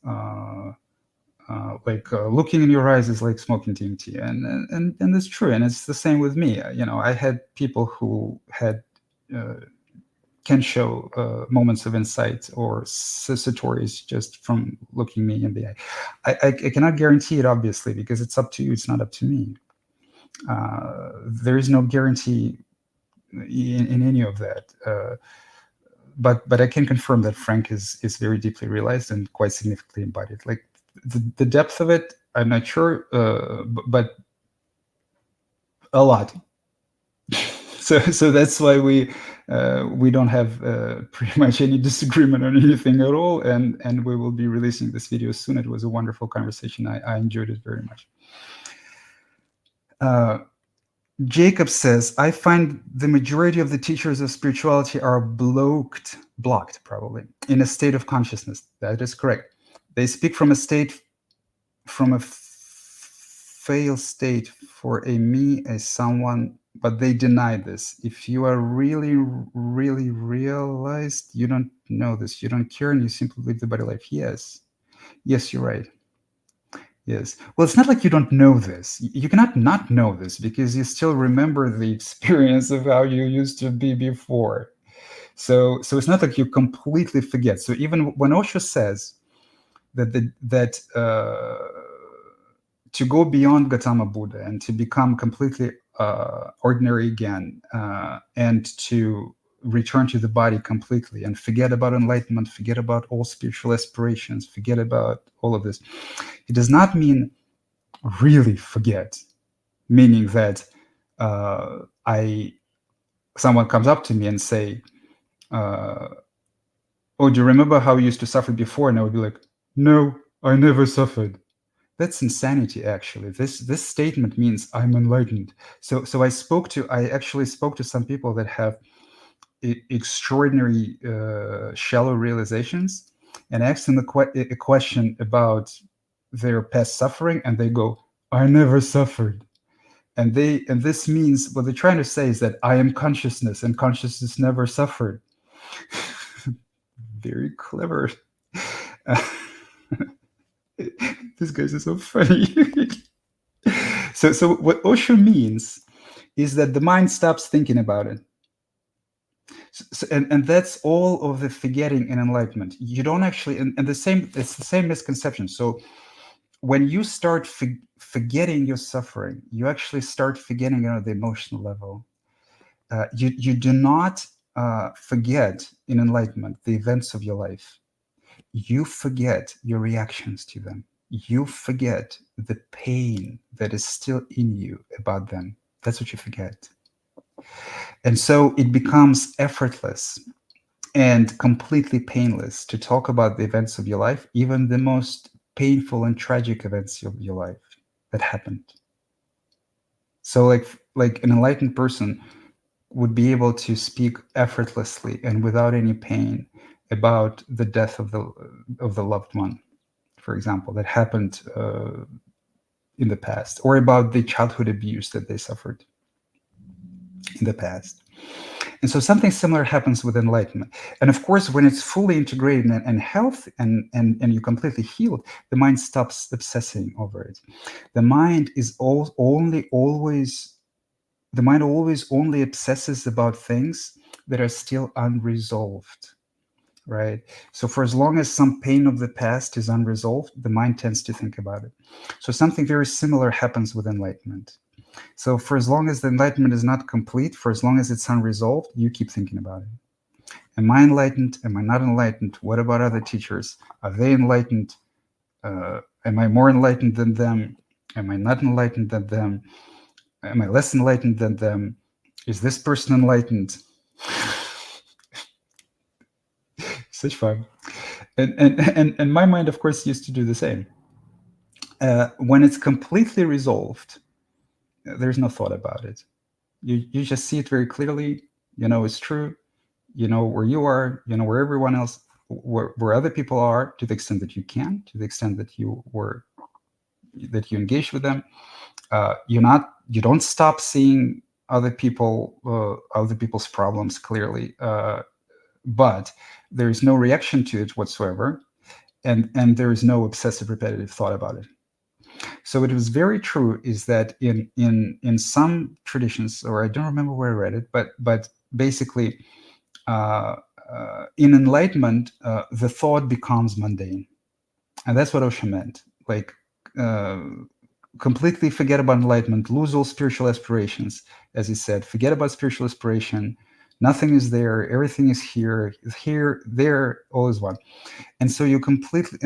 Looking in your eyes is like smoking TNT, and it's true, and it's the same with me. I had people who had can show moments of insight or satori just from looking me in the eye. I cannot guarantee it, obviously, because it's up to you. It's not up to me. There is no guarantee in any of that. But I can confirm that Frank is very deeply realized and quite significantly embodied. Like the depth of it, I'm not sure, but A lot. So that's why we don't have pretty much any disagreement on anything at all, and we will be releasing this video soon. It was a wonderful conversation. I enjoyed it very much. Jacob says, I find the majority of the teachers of spirituality are blocked probably, in a state of consciousness. That is correct. They speak from a fail state for a me, as someone, but they deny this. If you are really, really realized, you don't know this, you don't care, and you simply live the body life. Yes, you're right. Yes. Well, it's not like you don't know this. You cannot not know this because you still remember the experience of how you used to be before. So it's not like you completely forget. So even when Osho says that to go beyond Gautama Buddha and to become completely ordinary again, and to return to the body completely and forget about enlightenment, forget about all spiritual aspirations, forget about all of this, it does not mean really forget, meaning that someone comes up to me and say, oh, do you remember how you used to suffer before? And I would be like, no, I never suffered. That's insanity, actually. This statement means I'm enlightened. So I actually spoke to some people that have extraordinary shallow realizations, and asked them a question about their past suffering, and they go, I never suffered. And this means, what they're trying to say is that I am consciousness, and consciousness never suffered. Very clever. These guys are so funny. So what Osho means is that the mind stops thinking about it. And that's all of the forgetting and enlightenment. You don't actually, and it's the same misconception. So when you start forgetting your suffering, you actually start forgetting on the emotional level. You do not forget in enlightenment the events of your life. You forget your reactions to them. You forget the pain that is still in you about them. That's what you forget. And so it becomes effortless and completely painless to talk about the events of your life, even the most painful and tragic events of your life that happened. So like an enlightened person would be able to speak effortlessly and without any pain about the death of the loved one, for example, that happened in the past, or about the childhood abuse that they suffered in the past. And so something similar happens with enlightenment. And of course, when it's fully integrated and health and you're completely healed, the mind stops obsessing over it. The mind is always only obsesses about things that are still unresolved, right? So for as long as some pain of the past is unresolved, the mind tends to think about it. So something very similar happens with enlightenment. So for as long as the enlightenment is not complete, for as long as it's unresolved, you keep thinking about it. Am I enlightened? Am I not enlightened? What about other teachers? Are they enlightened? Am I more enlightened than them? Am I not enlightened than them? Am I less enlightened than them? Is this person enlightened? Such fun. And my mind, of course, used to do the same. When it's completely resolved, there's no thought about it. You just see it very clearly. You know it's true. You know where you are. You know where everyone else, where other people are, to the extent that you can, to the extent that you engage with them. You don't stop seeing other people's problems clearly, but there is no reaction to it whatsoever, and there is no obsessive repetitive thought about it. So what was very true is that in some traditions, or I don't remember where I read it, but basically in enlightenment, the thought becomes mundane, and that's what Osho meant. Like completely forget about enlightenment, lose all spiritual aspirations, as he said. Forget about spiritual aspiration. Nothing is there. Everything is here, there, all is one. And so you completely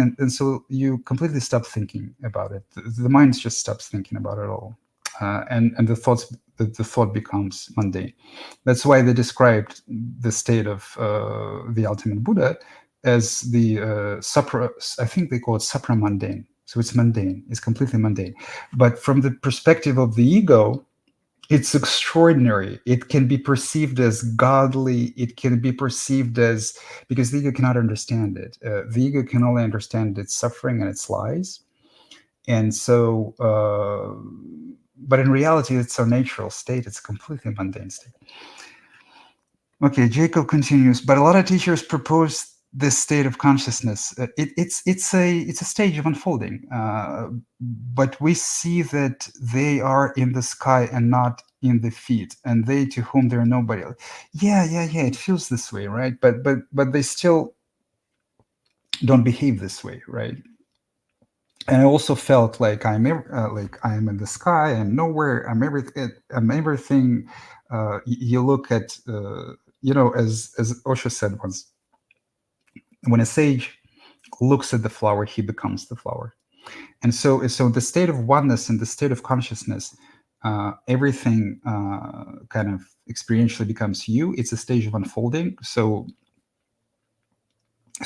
stop thinking about it. The mind just stops thinking about it all. and the thought becomes mundane. That's why they described the state of the ultimate Buddha as the supra. I think they call it supramundane. So it's mundane. It's completely mundane. But from the perspective of the ego, it's extraordinary. It can be perceived as godly. It can be perceived as, because the ego cannot understand it. The ego can only understand its suffering and its lies. And so, but in reality, it's our natural state. It's a completely mundane state. Okay, Jacob continues. But a lot of teachers propose this state of consciousness. It's a stage of unfolding, but we see that they are in the sky and not in the feet, and they to whom there are nobody. Yeah. It feels this way, right? But they still don't behave this way, right? And I also felt like I'm in the sky. I'm nowhere. I'm everything. I'm everything. You look at as Osho said once, when a sage looks at the flower, he becomes the flower. And so the state of oneness and the state of consciousness, everything kind of experientially becomes you. It's a stage of unfolding. So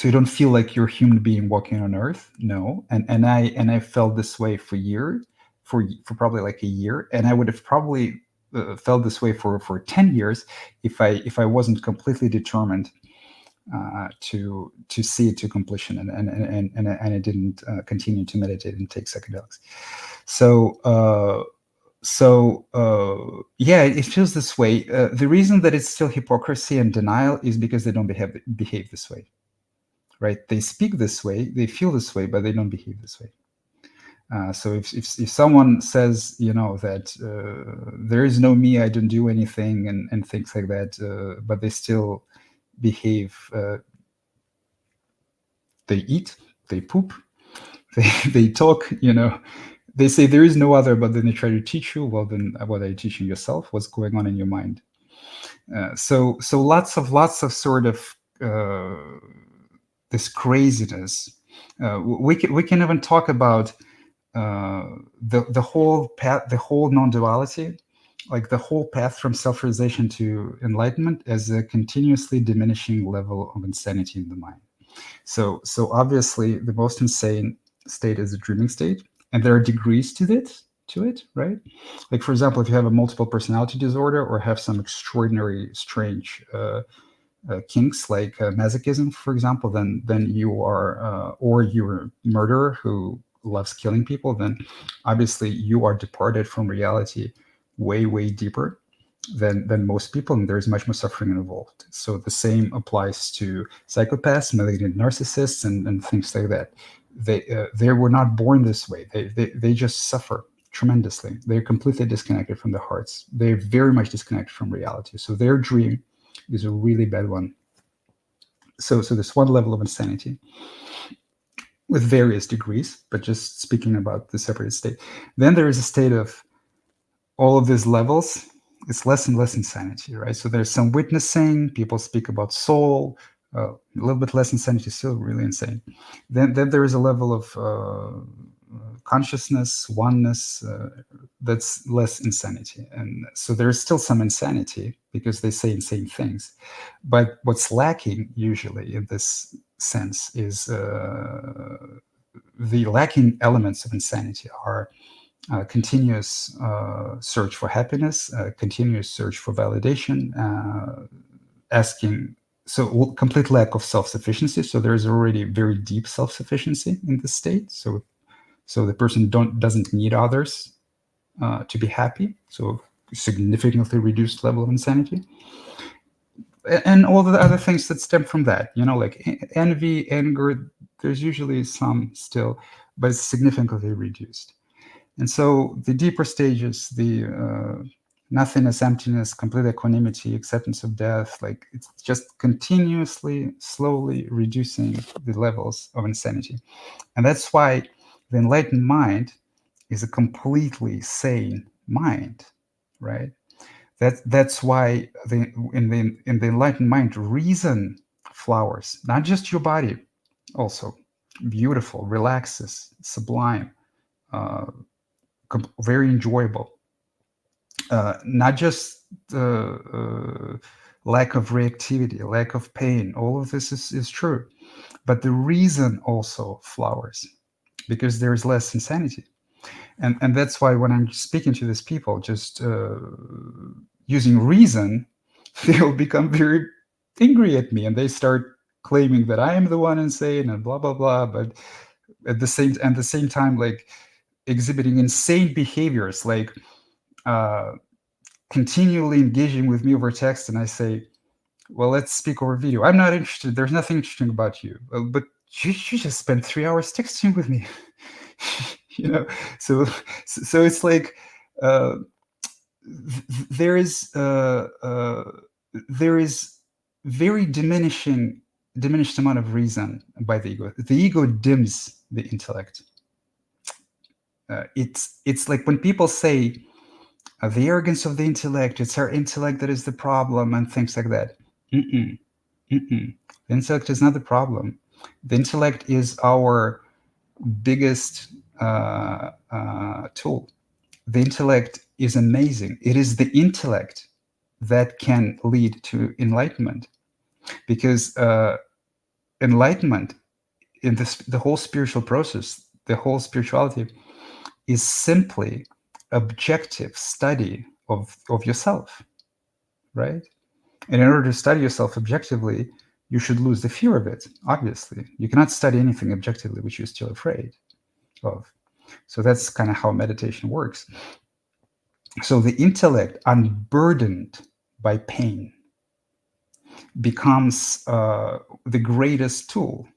you don't feel like you're a human being walking on earth. No. And I felt this way for years, for probably like a year. And I would have probably felt this way for 10 years if I wasn't completely determined to see it to completion, and I didn't continue to meditate and take psychedelics. Yeah, it feels this way. The reason that it's still hypocrisy and denial is because they don't behave this way, right? They speak this way, they feel this way, but they don't behave this way. So if someone says, that there is no me, I don't do anything, and things like that, but they still behave, they eat, they poop, they talk, they say there is no other, but then they try to teach you. Well, then what are you teaching yourself? What's going on in your mind? So lots of sort of this craziness. We can even talk about the whole path, the whole non-duality, like the whole path from self-realization to enlightenment as a continuously diminishing level of insanity in the mind. So obviously the most insane state is the dreaming state, and there are degrees to it, right? Like, for example, if you have a multiple personality disorder or have some extraordinary strange kinks like masochism, for example, then you are, or you're a murderer who loves killing people, then obviously you are departed from reality way deeper than most people, and there's much more suffering involved. So the same applies to psychopaths, malignant narcissists, and things like that. They were not born this way. They just suffer tremendously. They're completely disconnected from their hearts. They're very much disconnected from reality. So their dream is a really bad one. So there's one level of insanity with various degrees, but just speaking about the separated state. Then there is a state of all of these levels. It's less and less insanity, right? So there's some witnessing. People speak about soul. A little bit less insanity, still really insane. Then there is a level of consciousness, oneness, that's less insanity. And so there's still some insanity because they say insane things. But what's lacking usually in this sense is the lacking elements of insanity are continuous search for happiness, continuous search for validation, asking. So complete lack of self-sufficiency. So there's already very deep self-sufficiency in this state. So the person doesn't need others to be happy. So significantly reduced level of insanity, and all the other things that stem from that. Like envy, anger. There's usually some still, but it's significantly reduced. And so the deeper stages, the nothingness, emptiness, complete equanimity, acceptance of death, like it's just continuously, slowly reducing the levels of insanity. And that's why the enlightened mind is a completely sane mind, right? That's why in the enlightened mind, reason flowers, not just your body, also beautiful, relaxes, sublime, very enjoyable. not just lack of reactivity, lack of pain. All of this is true, but the reason also flowers because there's less insanity. And that's why when I'm speaking to these people, just using reason, they'll become very angry at me, and they start claiming that I am the one insane and blah blah blah. But at the same time, like exhibiting insane behaviors, like continually engaging with me over text, and I say, "Well, let's speak over video. I'm not interested. There's nothing interesting about you, but you just spent 3 hours texting with me." you know so it's like uh, there is there is very diminished amount of reason by the ego. The ego dims the intellect. It's like when people say the arrogance of the intellect, it's our intellect that is the problem and things like that. Mm-mm, mm-mm. The intellect is not the problem. The intellect is our biggest tool. The intellect is amazing. It is the intellect that can lead to enlightenment, because enlightenment in the whole spiritual process, the whole spirituality, is simply objective study of yourself, right? And in order to study yourself objectively, you should lose the fear of it. Obviously, you cannot study anything objectively which you're still afraid of. So that's kind of how meditation works. So the intellect, unburdened by pain, becomes the greatest tool.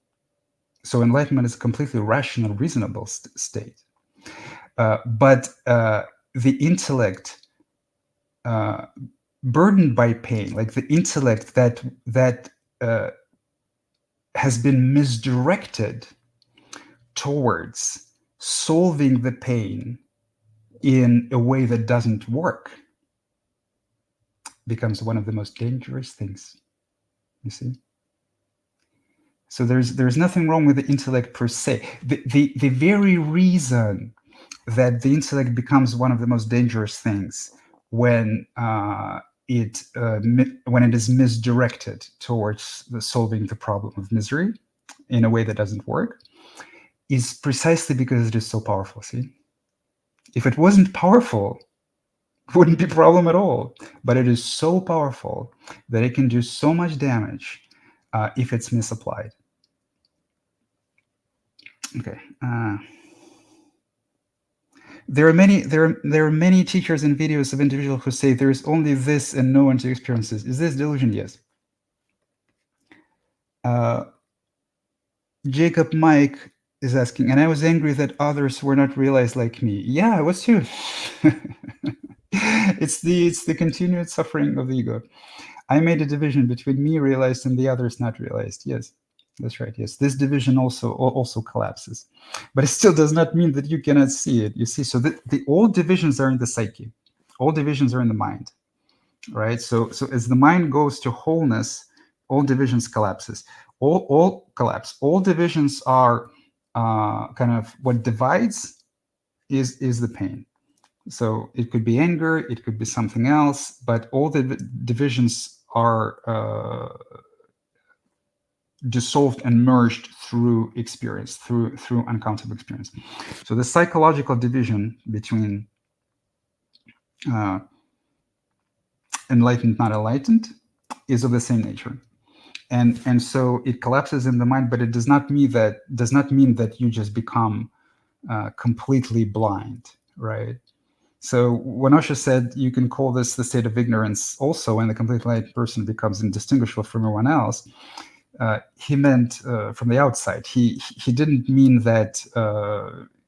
So enlightenment is a completely rational, reasonable state. But the intellect burdened by pain, like the intellect that has been misdirected towards solving the pain in a way that doesn't work, becomes one of the most dangerous things. You see? So there's nothing wrong with the intellect per se. The very reason that the intellect becomes one of the most dangerous things when it is misdirected towards solving the problem of misery in a way that doesn't work is precisely because it is so powerful. See, if it wasn't powerful, it wouldn't be a problem at all. But it is so powerful that it can do so much damage if it's misapplied. Okay. There are many teachers and videos of individuals who say there is only this and no one to experiences. Is this delusion? Yes. Jacob Mike is asking, and I was angry that others were not realized like me. Yeah, I was too. It's the continued suffering of the ego. I made a division between me realized and the others not realized. Yes, that's right. Yes, this division also collapses, but it still does not mean that you cannot see it. You see, so all divisions are in the psyche, all divisions are in the mind, right? So as the mind goes to wholeness, all divisions collapses. All collapse. All divisions are kind of what divides is the pain. So it could be anger, it could be something else, but all the divisions are dissolved and merged through experience, through uncountable experience. So the psychological division between enlightened, not enlightened, is of the same nature, and so it collapses in the mind, but it does not mean that you just become completely blind, right? So when Osho said you can call this the state of ignorance also, when the completely enlightened person becomes indistinguishable from everyone else, he meant from the outside. He didn't mean that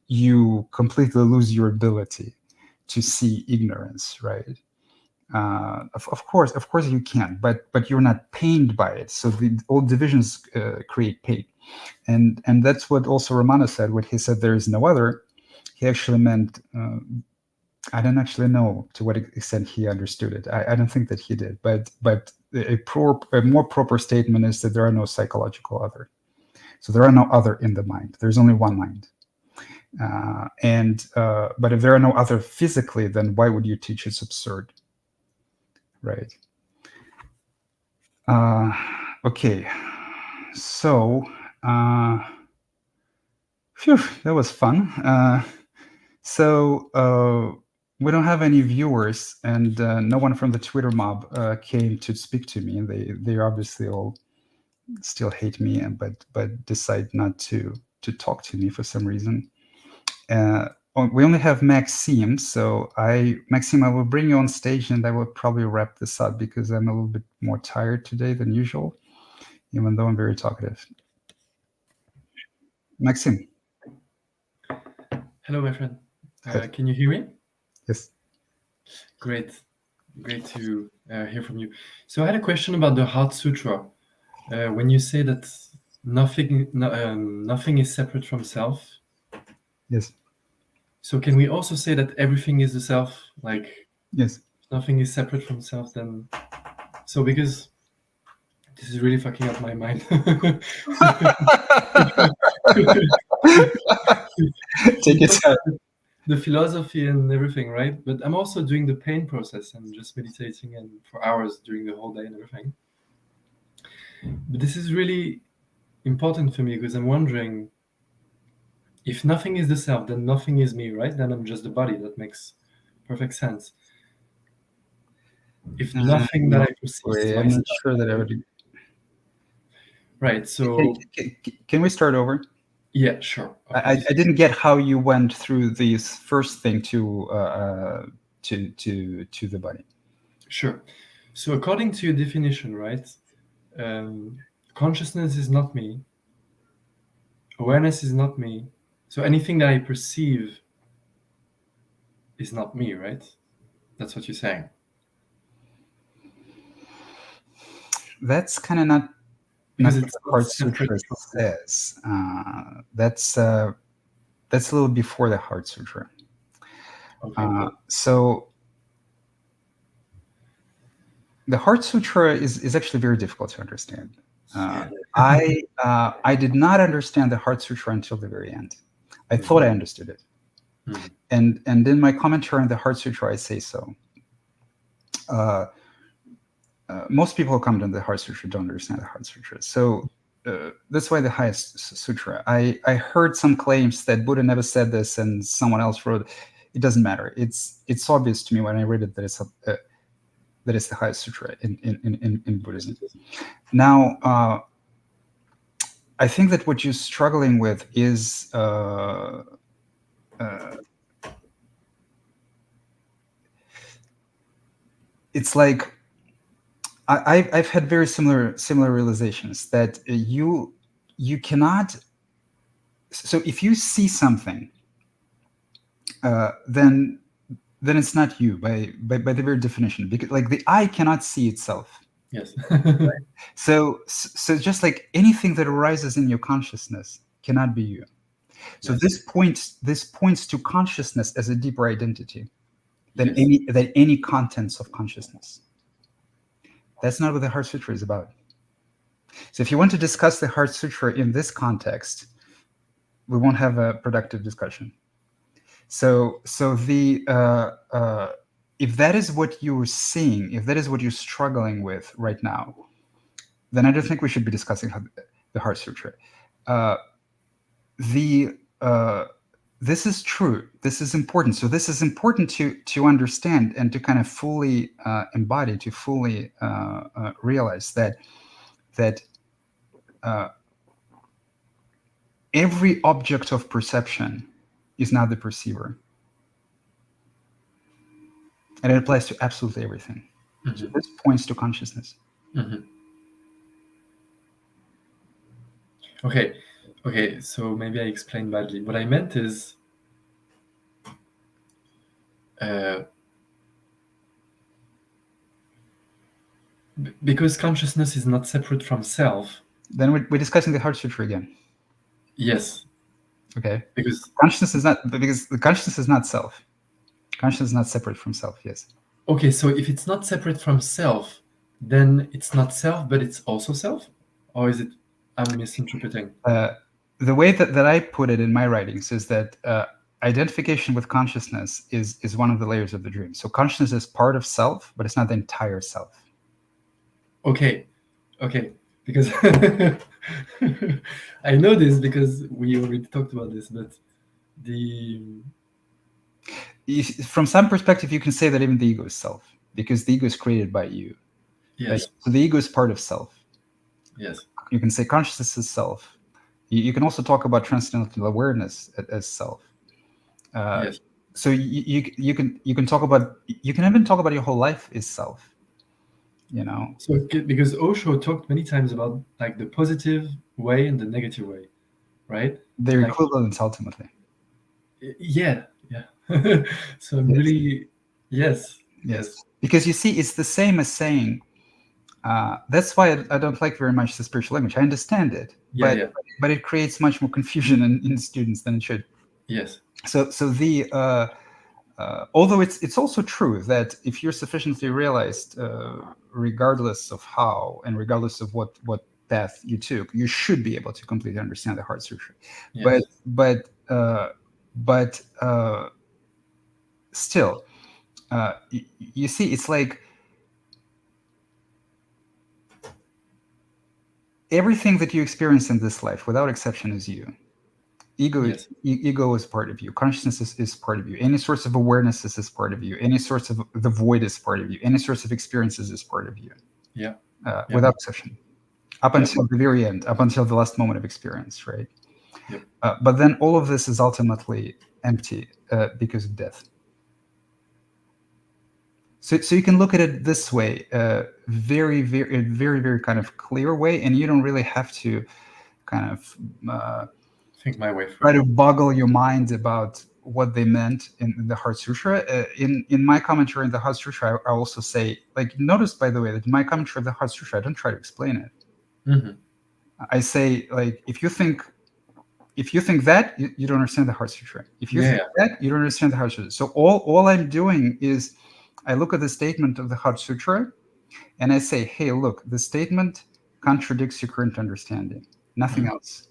you completely lose your ability to see ignorance, right? Of course you can, but you're not pained by it. So all divisions create pain, and that's what also Ramana said when he said there is no other. He actually meant. I don't actually know to what extent he understood it. I don't think that he did, but a more proper statement is that there are no psychological other. So there are no other in the mind. There's only one mind. But if there are no other physically, then why would you teach? It's absurd, right? Okay, so phew, that was fun. So we don't have any viewers, and no one from the Twitter mob came to speak to me. They obviously all still hate me, but decide not to talk to me for some reason. We only have Maxime, so Maxime, I will bring you on stage, and I will probably wrap this up because I'm a little bit more tired today than usual, even though I'm very talkative. Maxime. Hello, my friend. Can you hear me? Yes. Great to hear from you. So I had a question about the Heart Sutra. When you say that nothing is separate from self. Yes. So can we also say that everything is the self? Like, yes, if nothing is separate from self, then so because this is really fucking up my mind. Take your time. The philosophy and everything, right? But I'm also doing the pain process and just meditating and for hours during the whole day and everything. But this is really important for me because I'm wondering if nothing is the self, then nothing is me, right? Then I'm just the body. That makes perfect sense. If nothing that I perceive is I'm not sure that I would. Right. So can we start over? Yeah, sure. I didn't get how you went through this first thing to the body. Sure. So according to your definition, right, consciousness is not me. Awareness is not me. So anything that I perceive is not me, right? That's what you're saying. That's kind of not what the Heart Sutra says. That's a little before the Heart Sutra. Okay. So the Heart Sutra is actually very difficult to understand. I did not understand the Heart Sutra until the very end. I thought I understood it. And in my commentary on the Heart Sutra, I say so. Most people who come to the Heart Sutra don't understand the Heart Sutra. So that's why the highest sutra. I heard some claims that Buddha never said this and someone else wrote. It doesn't matter. It's obvious to me when I read it that it's the highest sutra in Buddhism. Now, I think that what you're struggling with is it's like I've had very similar realizations that you cannot. So if you see something, then it's not you by the very definition, because like the eye cannot see itself. Yes. Right? So just like anything that arises in your consciousness cannot be you. So yes. This points to consciousness as a deeper identity than any contents of consciousness. That's not what the Heart Sutra is about. So if you want to discuss the Heart Sutra in this context, we won't have a productive discussion. So the if that is what you're seeing, if that is what you're struggling with right now, then I don't think we should be discussing the Heart Sutra. This is true. This is important. So this is important to understand and to kind of fully embody, to fully realize that every object of perception is not the perceiver. And it applies to absolutely everything. Mm-hmm. So this points to consciousness. Mm-hmm. Okay, so maybe I explained badly. What I meant is because consciousness is not separate from self. Then we're discussing the Heart Sutra again. Yes. Okay. Because consciousness is not self. Consciousness is not separate from self. Yes. Okay, so if it's not separate from self, then it's not self, but it's also self? Or is it, I'm misinterpreting? the way that I put it in my writings is that identification with consciousness is one of the layers of the dream. So consciousness is part of self, but it's not the entire self. Okay, okay, because I know this because we already talked about this, but the From some perspective, you can say that even the ego is self, because the ego is created by you. Right? yes, So the ego is part of self. yes, You can say consciousness is self. You can also talk about transcendental awareness as self. Uh, yes. so you can talk about, you can even talk about your whole life is self. You know, So because Osho talked many times about like the positive way and the negative way, right? they're Like equivalents ultimately. yeah, yeah. So I'm Yes, really yes, yes. yes, Because you see, it's the same as saying. That's why I don't like very much the spiritual language. I understand it, yeah, but yeah, it creates much more confusion in students than it should. yes, So the although it's also true that if you're sufficiently realized, regardless of how and regardless of what path you took, you should be able to completely understand the Heart Sutra. But yes, still, you see, it's like everything that you experience in this life, without exception, is you. yes, Ego is part of you. Consciousness is part of you. Any source of awareness is part of you. Any source of the void is part of you. Any source of experiences is part of you, yeah, yeah, without exception, up yeah, until the very end, up until the last moment of experience, right? yep, But then all of this is ultimately empty because of death. So you can look at it this way, very kind of clear way, and you don't really have to kind of think my way try through. to boggle your mind about what they meant in the Heart Sutra. In my commentary in the Heart Sutra, I also say, like, notice by the way that in my commentary of the Heart Sutra, I don't try to explain it. Hmm. I say, like, if you think that, you don't understand the Heart Sutra. If you Yeah, think yeah, that, you don't understand the Heart Sutra. So all I'm doing is I look at the statement of the Heart Sutra and I say, hey, look, the statement contradicts your current understanding, nothing mm, else.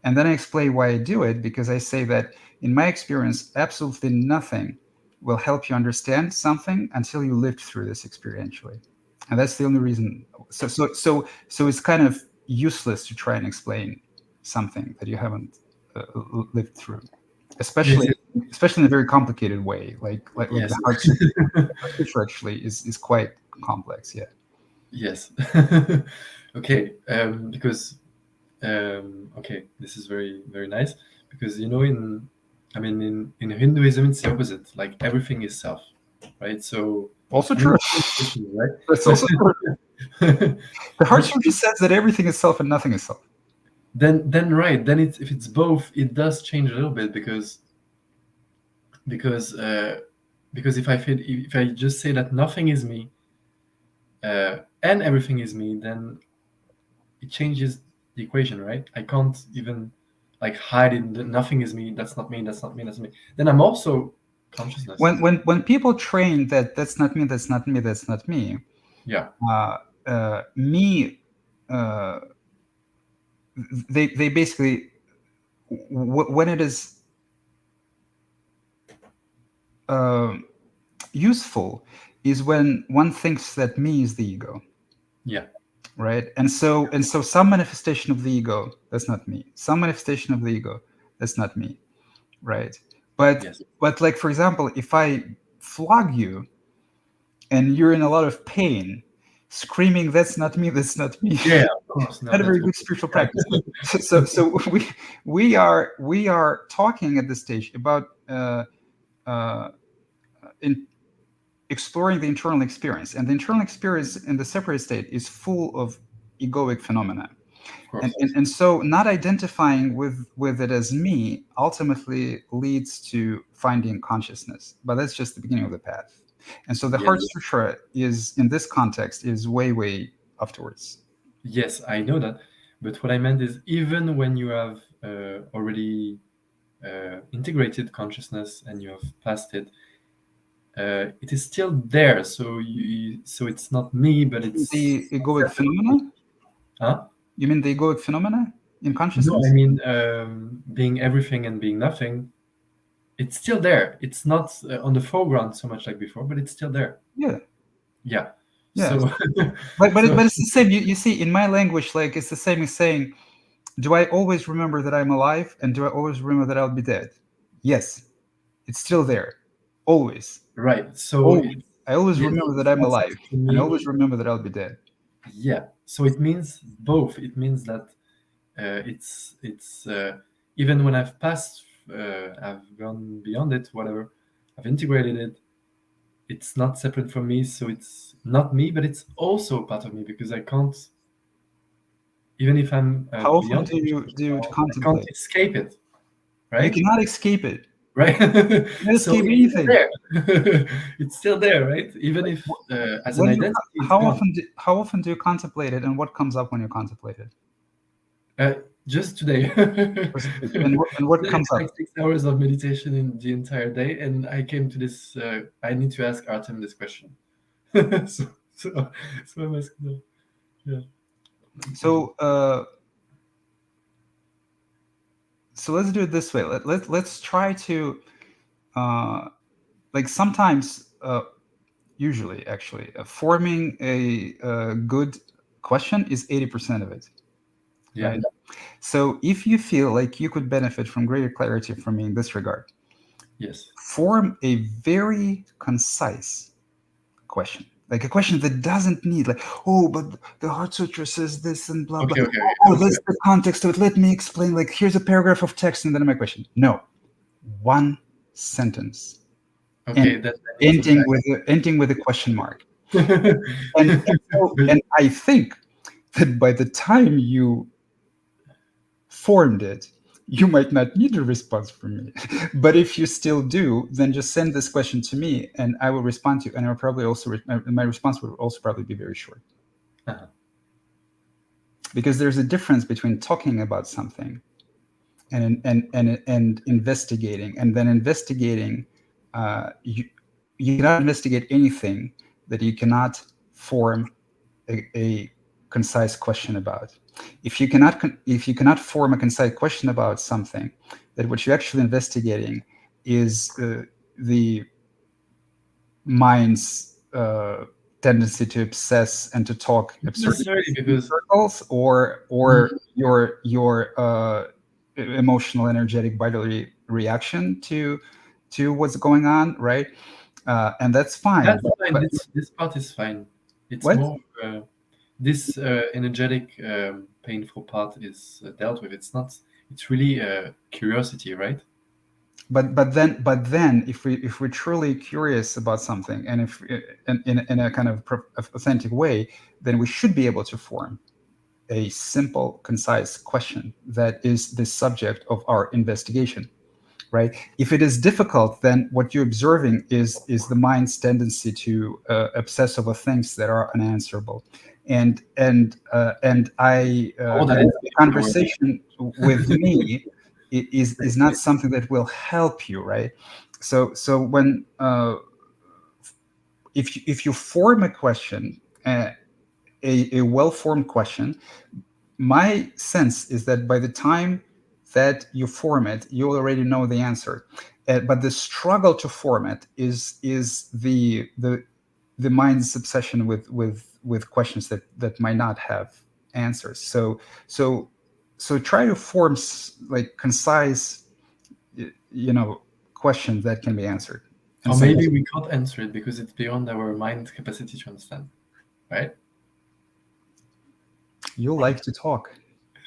And then I explain why I do it, because I say that in my experience, absolutely nothing will help you understand something until you lived through this experientially. And that's the only reason. So it's kind of useless to try and explain something that you haven't lived through, yes, especially especially in a very complicated way, like the yes, Heart Sutra. The Heart Sutra actually is quite complex. Yeah. yes. Okay, because okay, this is very very nice because you know in I mean in Hinduism it's the opposite. Like everything is self, right? So Also I mean true. it's not Christian, right? That's also true. But The Heart but Sutra says that everything is self and nothing is self. then right then it's if it's both it does change a little bit because uh, because if I just say that nothing is me and everything is me, then it changes the equation, right? I can't even like hide it. Nothing is me. That's not me. That's not me. That's me. Then I'm also consciousness. When people train that that's not me, that's not me, that's not me, Yeah. uh, me, uh, they basically when it is uh, useful is when one thinks that me is the ego, Yeah. right? And so some manifestation of the ego, that's not me. Some manifestation of the ego, that's not me, right? But Yes. like, for example, if I flog you and you're in a lot of pain, screaming, "That's not me! That's not me!" Yeah. Of course. No, Not a that's very what. good spiritual practice. So we are talking at this stage about uh, in exploring the internal experience, and the internal experience in the separate state is full of egoic phenomena. Of And, course. and, and so not identifying with it as me ultimately leads to finding consciousness, but that's just the beginning of the path. And so the Yes. Heart Sutra is, in this context, is way afterwards. Yes. I know that. But what I meant is even when you have already integrated consciousness and you have passed it, it is still there. So so it's not me, but it's The egoic phenomena? huh? You mean the egoic phenomena? in No, consciousness? I mean, being everything and being nothing, it's still there. It's not on the foreground so much like before, but it's still there. Yeah. Yeah. Yes. So, But so it's the same. You see, in my language, like it's the same as saying, do I always remember that I'm alive, and do I always remember that I'll be dead? Yes, it's still there, always. right. So Always. I always yes, remember that I'm that's alive, to and I me. always remember that I'll be dead. Yeah. So it means both. It means that it's even when I've passed, I've gone beyond it, whatever, I've integrated it. It's not separate from me, so it's not me, but it's also part of me because I can't, even if I'm How often beyond it, do you I can't contemplate? escape it, You right? cannot escape it. Right. You cannot So escape it's still anything. there. It's still there, right? Even if as an When you, identity, it's gone. how often do you contemplate it, and what comes up when you contemplate it? Just today. And what Today comes it's up? like 6 hours of meditation in the entire day, and I came to this. I need to ask Artem this question. so, so, so I'm asking them. Yeah. So so let's do it this way. Let's try to like sometimes usually actually forming a good question is 80% of it, Yeah. right? So if you feel like you could benefit from greater clarity from me in this regard, Yes. form a very concise question, like a question that doesn't need like, oh, but the Heart Sutra says this and blah blah. Okay. Okay. Oh, Okay. that's the context of it. Let me explain. Like, here's a paragraph of text, and then my question. No, one sentence, and Okay. That I need to ending with a question mark. fact. And I think that by the time you formed it, you might not need a response from me. But if you still do, then just send this question to me, and I will respond to you. And I will probably also my response will also probably be very short, Uh-huh. because there's a difference between talking about something and investigating, and then investigating. You cannot investigate anything that you cannot form a concise question about. If you cannot form a concise question about something, that what you're actually investigating is the mind's tendency to obsess and to talk Not absurd necessarily because circles, or Mhm. your emotional, energetic, bodily reaction to what's going on, right? And that's fine. That's fine. But This part is fine. It's what? more this energetic, painful part is dealt with. It's not. It's really curiosity, right? But then if we're truly curious about something, and if in a kind of authentic way, then we should be able to form a simple, concise question that is the subject of our investigation, right? If it is difficult, then what you're observing is the mind's tendency to obsess over things that are unanswerable. And I Oh, that kind is of the a word. conversation with me is not something that will help you, right? So when if you form a question, a well formed question, my sense is that by the time that you form it, you already know the answer. But the struggle to form it is the mind's obsession with questions that might not have answers. So try to form like concise, questions that can be answered. And Or say, maybe we can't answer it because it's beyond our mind capacity to understand, right? you like to talk.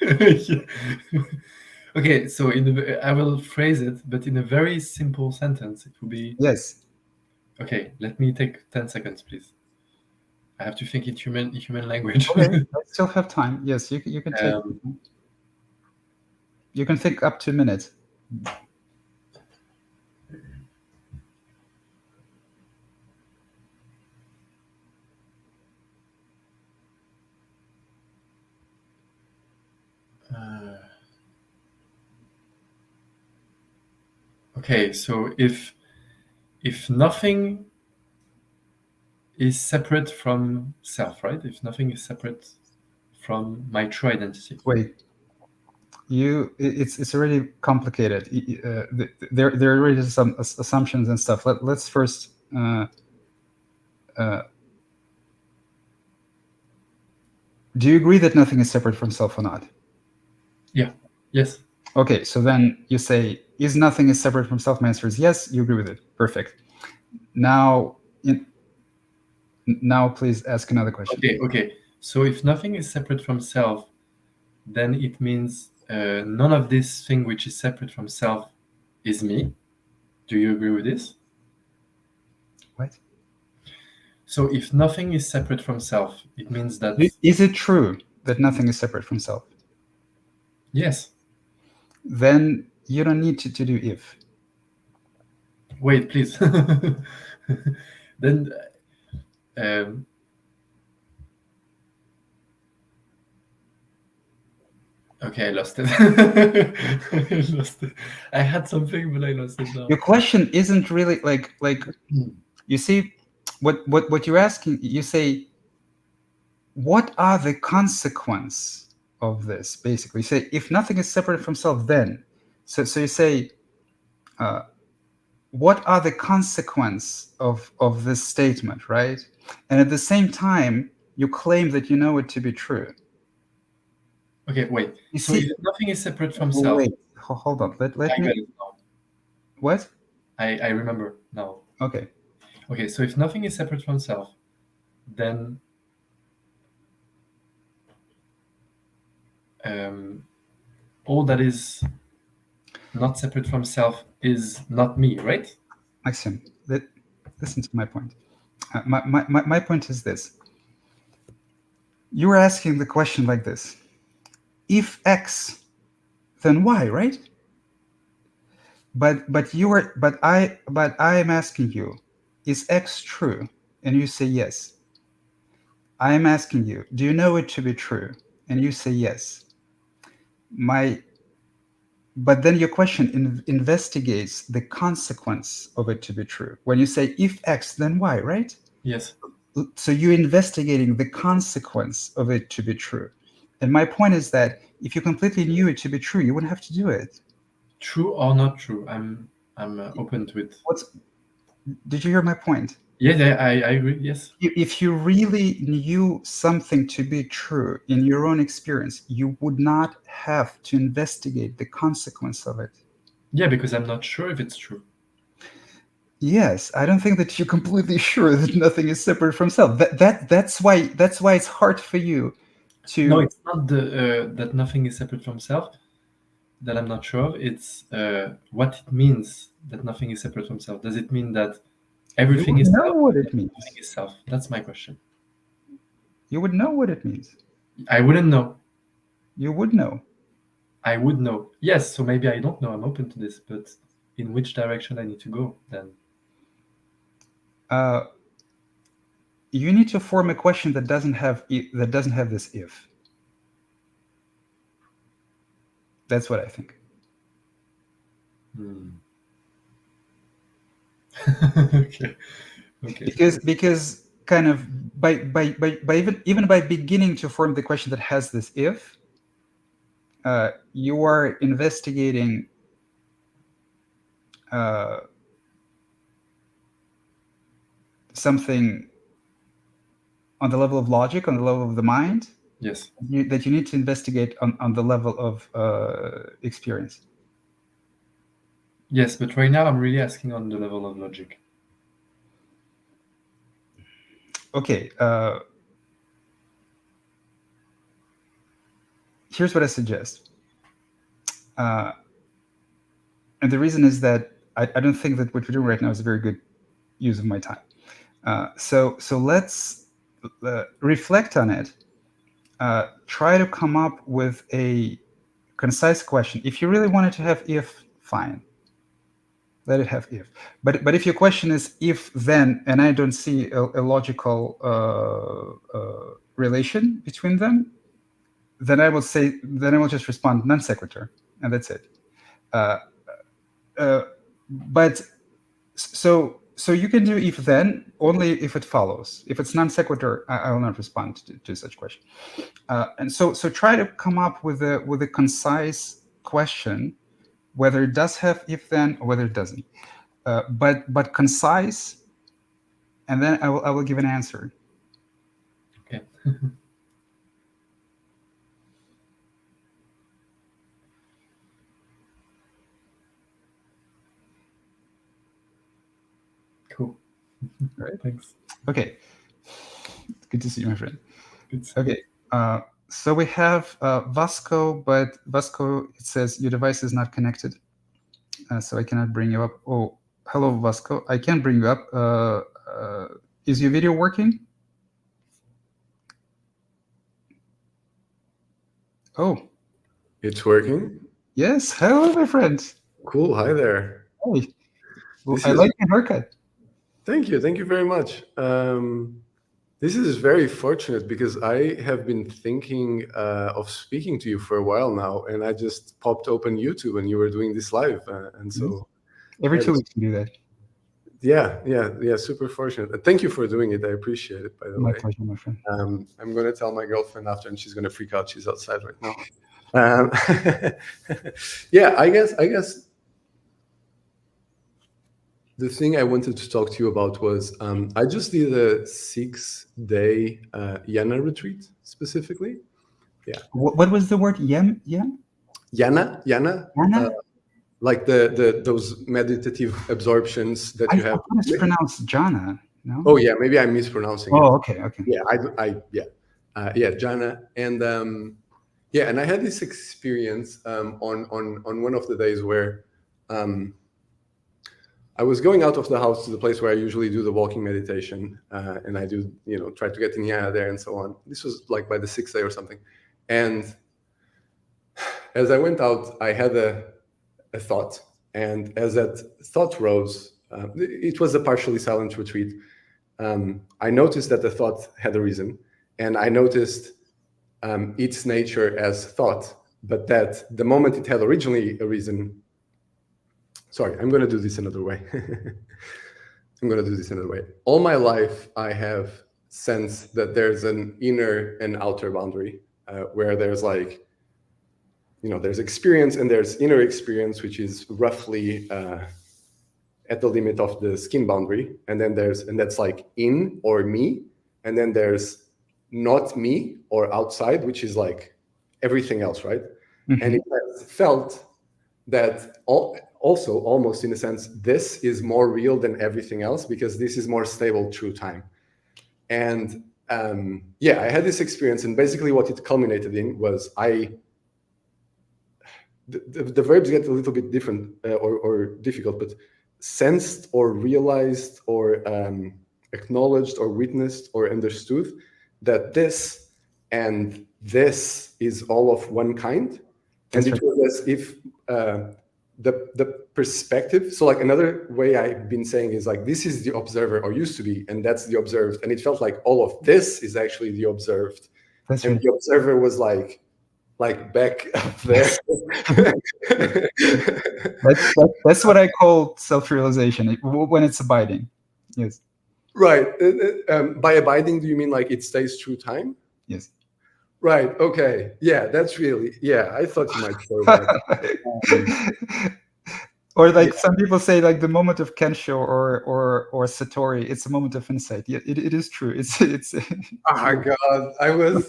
Yeah. Okay, so I will phrase it, but in a very simple sentence, it will be Yes. okay. Let me take 10 seconds, please. I have to think in human language. Okay. I still have time. Yes, you can take. um, You can think up to a minute. uh, okay, so if nothing is separate from self, right? If nothing is separate from my true identity. Wait. it's already complicated. There are already some assumptions and stuff. Let's first. Do you agree that nothing is separate from self or not? Yeah. Yes. Okay, so then you say, is nothing is separate from self? My answer is yes. You agree with it. Perfect. Now, now please ask another question. Okay. Okay. So if nothing is separate from self, then it means none of this thing which is separate from self is me. Do you agree with this? What? So if nothing is separate from self, it means that Is it true that nothing is separate from self? yes. Then you don't need to do if. Wait, please. Then um, okay, I lost it. I lost it. I had something, but I lost it now. Your question isn't really like you see what you're asking. You say, what are the consequence of this? Basically, you say if nothing is separate from self, then so you say, what are the consequence of this statement, right? And at the same time, you claim that you know it to be true. Okay, wait. You So see, if nothing is separate from self, wait, hold on. Let I me. got it now. What? I remember now. Okay. Okay, so if nothing is separate from self, then all that is not separate from self is not me, right? Maxim, listen to my point. My point is this. You were asking the question like this. If X, then Y, right? But I am asking you, is X true? And you say yes. I am asking you, do you know it to be true? And you say yes. But then your question investigates the consequence of it to be true. When you say if X, then Y, right? Yes. So you're investigating the consequence of it to be true. And my point is that if you completely knew it to be true, you wouldn't have to do it. True or not true? I'm open to it. Did you hear my point? Yeah, I agree. Yes. If you really knew something to be true in your own experience, you would not have to investigate the consequence of it. Yeah, because I'm not sure if it's true. Yes, I don't think that you're completely sure that nothing is separate from self. That's why it's hard for you to. No, it's not that nothing is separate from self that I'm not sure of. It's what it means that nothing is separate from self. Does it mean that everything You is would know self? what it means. Nothing is self. That's my question. You would know what it means. I wouldn't know. You would know. I would know. Yes, so maybe I don't know. I'm open to this, but in which direction I need to go then? You need to form a question that doesn't have this if. That's what I think. Okay. Because kind of by even by beginning to form the question that has this if, you are investigating something on the level of logic, on the level of the mind. Yes. That you need to investigate on the level of experience. Yes, but right now I'm really asking on the level of logic. Okay. Here's what I suggest. And the reason is that I don't think that what we're doing right now is a very good use of my time. So let's reflect on it. Try to come up with a concise question. If you really wanted to have if, fine. Let it have if. But if your question is if then, and I don't see a logical relation between them, then I will just respond non sequitur, and that's it. But so you can do if then only if it follows. If it's non sequitur, I will not respond to such question. And so try to come up with a concise question, whether it does have if then or whether it doesn't, but concise, and then I will give an answer. Okay. Cool. Right. Thanks. Okay. Good to see you, my friend. It's Okay. So we have Vasco, but Vasco, it says your device is not connected, so I cannot bring you up. Oh, hello, Vasco. I can bring you up. Is your video working? Oh, It's working. yes. Hello, my friend. Cool. Hi there. Hey. Well, This I is- like your haircut. Thank you. Thank you very much. This is very fortunate because I have been thinking of speaking to you for a while now, and I just popped open YouTube and you were doing this live, and so Every Yeah, 2 weeks you do that. yeah, super fortunate. Thank you for doing it. I appreciate it. By the My way, pleasure, my friend. I'm going to tell my girlfriend after, and she's going to freak out. She's outside right now. Yeah, I guess. The thing I wanted to talk to you about was I just did a 6-day Yana retreat specifically. What was the word? Yem? Yana, Yana? like the those meditative absorptions that I you have. thought it's pronounced Jana. No. Oh yeah, maybe I'm mispronouncing it. Oh, okay. Yeah, Jana, and yeah, and I had this experience on one of the days where I was going out of the house to the place where I usually do the walking meditation, and I do, try to get in Yana there and so on. This was like by the 6th day or something, and as I went out, I had a thought, and as that thought rose, it was a partially silent retreat. I noticed that the thought had a reason, and I noticed its nature as thought, but that the moment it had originally a reason. Sorry, I'm going to do this another way. All my life, I have sensed that there's an inner and outer boundary where there's like, there's experience and there's inner experience, which is roughly at the limit of the skin boundary. And then that's like in or me. And then there's not me or outside, which is like everything else, right? Mm-hmm. And it has felt that also almost in a sense, this is more real than everything else because this is more stable through time. And yeah, I had this experience, and basically what it culminated in was the verbs get a little bit different or difficult, but sensed or realized or acknowledged or witnessed or understood that this and this is all of one kind. And it was as if the perspective, so like another way I've been saying is like, this is the observer, or used to be, and that's the observed. And it felt like all of this is actually the observed. That's and right. The observer was like back up there. that's what I call self-realization, when it's abiding. Yes. Right. By abiding, do you mean like it stays through time? Yes. Right. Okay. Yeah, that's really, yeah, I thought you might say that. Or like some people say, like the moment of Kensho or Satori, it's a moment of insight. Yeah, it is true. It's. Oh my God! I was.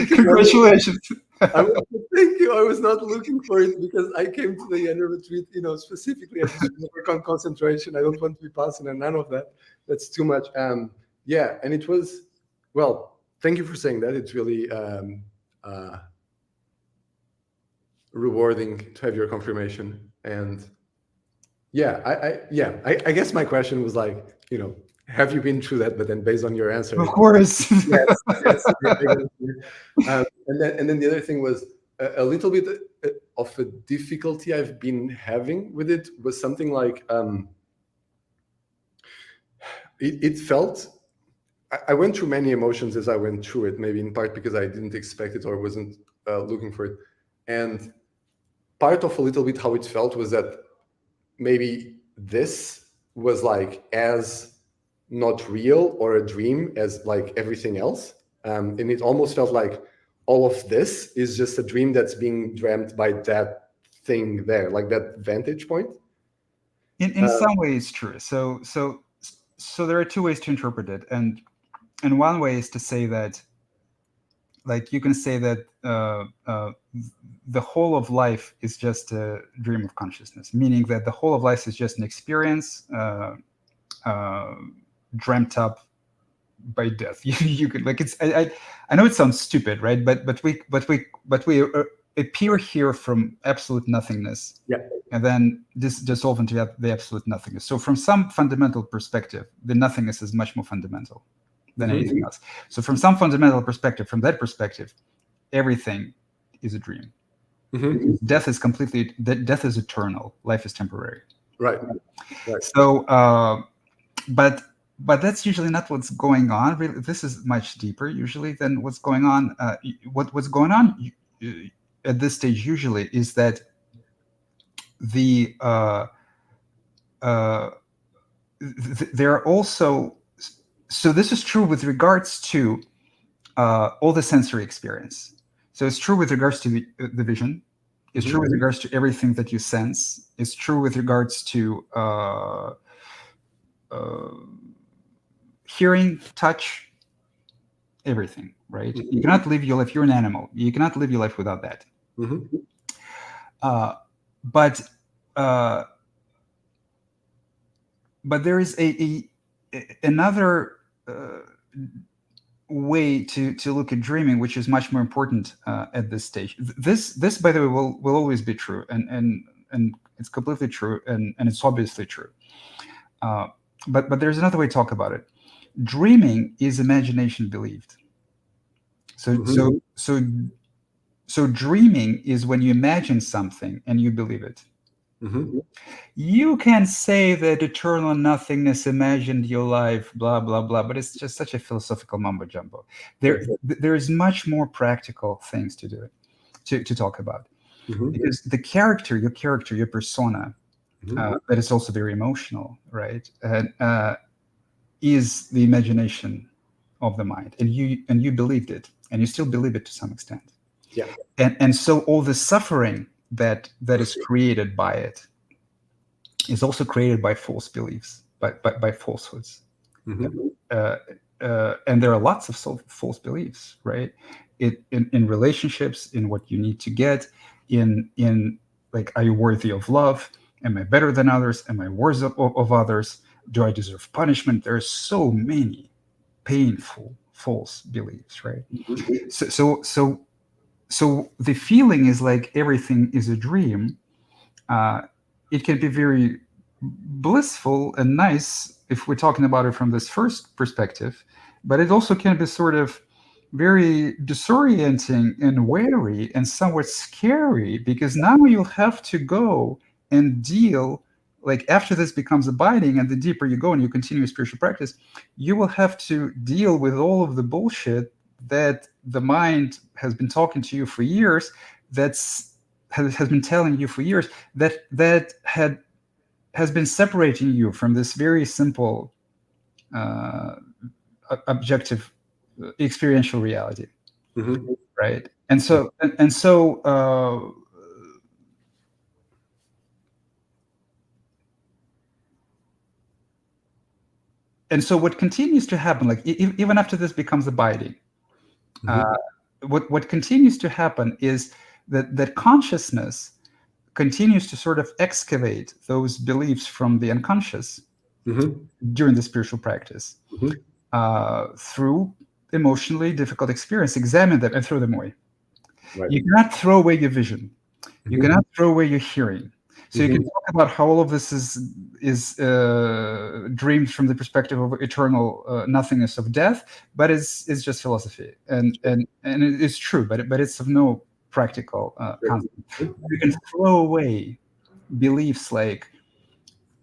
Congratulations. Thank you. I was not looking for it because I came to the Yana retreat, specifically I just work on concentration. I don't want to be passing and none of that. That's too much. Yeah, and it was, well, thank you for saying that. It's really rewarding to have your confirmation. And yeah, I guess my question was like, have you been through that? But then based on your answer, of course. Yes. And then the other thing was a little bit of a difficulty I've been having with it was something like it felt. I went through many emotions as I went through it, maybe in part because I didn't expect it or wasn't looking for it. And part of a little bit how it felt was that maybe this was like as not real or a dream as like everything else. And it almost felt like all of this is just a dream that's being dreamt by that thing there, like that vantage point. In some ways, true. So there are two ways to interpret it, and one way is to say that, like, you can say that the whole of life is just a dream of consciousness, meaning that the whole of life is just an experience dreamt up by death. You could, like, it's I know it sounds stupid, right? But we appear here from absolute nothingness, Yeah. and then dissolve into the absolute nothingness. So from some fundamental perspective, the nothingness is much more fundamental than anything else. So from some fundamental perspective, from that perspective, everything is a dream. Death is death is eternal. Life is temporary. Right. So, but that's usually not what's going on. Really, this is much deeper usually than what's going on. What's going on at this stage usually is that there are also. So this is true with regards to all the sensory experience. So it's true with regards to the vision. It's true with regards to everything that you sense. It's true with regards to hearing, touch, everything, right? You cannot live your life. You're an animal. You cannot live your life without that. But there is another way to look at dreaming, which is much more important at this stage. This, by the way, will always be true, and it's completely true, and it's obviously true. But there's another way to talk about it. Dreaming is imagination believed. So dreaming is when you imagine something and you believe it. You can say that eternal nothingness imagined your life, blah, blah, blah, but it's just such a philosophical mumbo jumbo. There is much more practical things to do, to talk about. Because the character, your persona, that is also very emotional, right? Is the imagination of the mind. And you believed it, and you still believe it to some extent. Yeah. And so all the suffering that is created by it is also created by false beliefs, by falsehoods. And there are lots of false beliefs, right? In relationships, in what you need to get, in like, are you worthy of love? Am I better than others? Am I worse of others? Do I deserve punishment? There are so many painful false beliefs, right? So the feeling is like everything is a dream. It can be very blissful and nice if we're talking about it from this first perspective, but it also can be sort of very disorienting and wary and somewhat scary, because now you'll have to go and deal, like, after this becomes abiding, and the deeper you go and you continue spiritual practice, you will have to deal with all of the bullshit that the mind has been talking to you for years, has been telling you for years, that has been separating you from this very simple objective experiential reality, right? And so what continues to happen, like, even after this becomes abiding, what continues to happen is that consciousness continues to sort of excavate those beliefs from the unconscious during the spiritual practice, through emotionally difficult experience, examine them and throw them away. Right. You cannot throw away your vision. You cannot throw away your hearing. So you can talk about how all of this is dreamed from the perspective of eternal nothingness of death, but it's just philosophy, and it's true, but it's of no practical concept. You can throw away beliefs like,